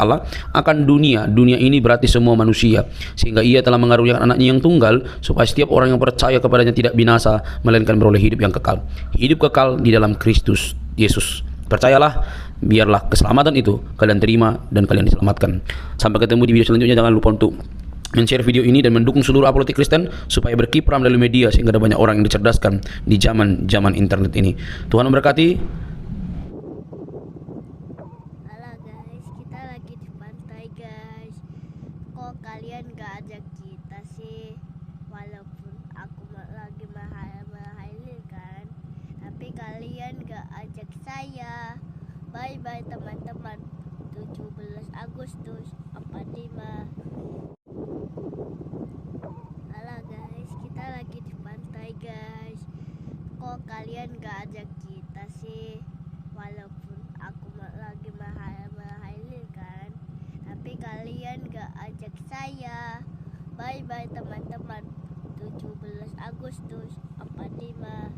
Allah akan dunia ini berarti semua manusia, sehingga ia telah mengaruniakan anaknya yang tunggal, supaya setiap orang yang percaya kepadanya tidak binasa, melainkan beroleh hidup yang kekal. Hidup kekal di dalam Kristus Yesus. Percayalah, biarlah keselamatan itu kalian terima dan kalian diselamatkan. Sampai ketemu di video selanjutnya. Jangan lupa untuk men-share video ini dan mendukung seluruh apologetik Kristen supaya berkiprah melalui media, sehingga ada banyak orang yang dicerdaskan di zaman internet ini. Tuhan memberkati. Halo guys, kita lagi di pantai guys. Kok kalian gak ajak kita sih? Walaupun aku lagi mahal-mahalin kan, tapi kalian gak ajak saya. Bye bye teman-teman. 17 Agustus 45. Halo guys, kita lagi di pantai guys. Kok kalian gak ajak kita sih? Walaupun aku lagi mahal-mahalin kan, tapi kalian gak ajak saya. Bye bye teman-teman. 17 Agustus 45.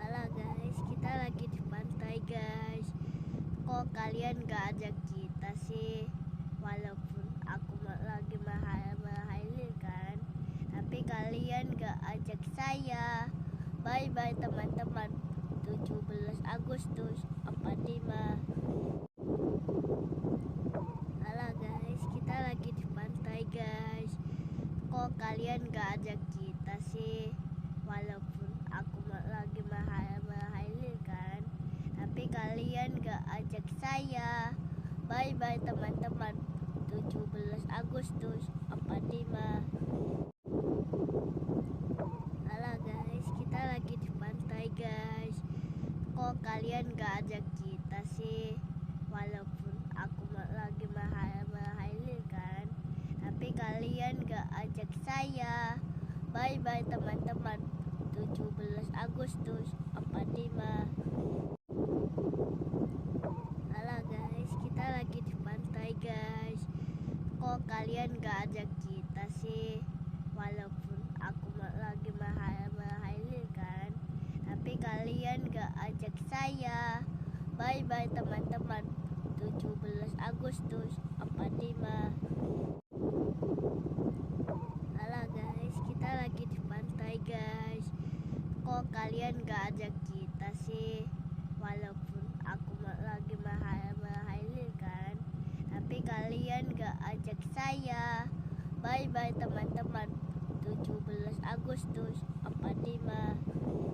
Halo guys, kita lagi di pantai guys. Kok kalian gak ajak kita sih? Walaupun aku lagi mahal-mahalin kan, tapi kalian gak ajak saya. Bye bye teman-teman. 17 Agustus 45. Halo guys, kita lagi di pantai guys. Kok kalian gak ajak kita sih? Walaupun aku lagi mahal-mahalin kan, tapi kalian gak ajak saya. Bye bye teman-teman. 17 Agustus 45. Halo guys, kita lagi di pantai guys. Kok kalian gak ajak kita sih? Walaupun aku lagi mahal-mahalin kan, tapi kalian gak ajak saya. Bye bye teman-teman. 17 Agustus 45. Halo guys, kita lagi di pantai guys. Kok kalian gak ajak kita sih? Walaupun aku lagi mahal-mahalin kan, tapi kalian gak ajak saya. Bye bye teman-teman. 17 Agustus 45. Halo guys, kita lagi di pantai guys. Kok kalian gak ajak kita sih? Walaupun aku lagi mahal-mahalin kan, tapi kalian gak ajak saya. Bye bye teman-teman. 17 Agustus 45.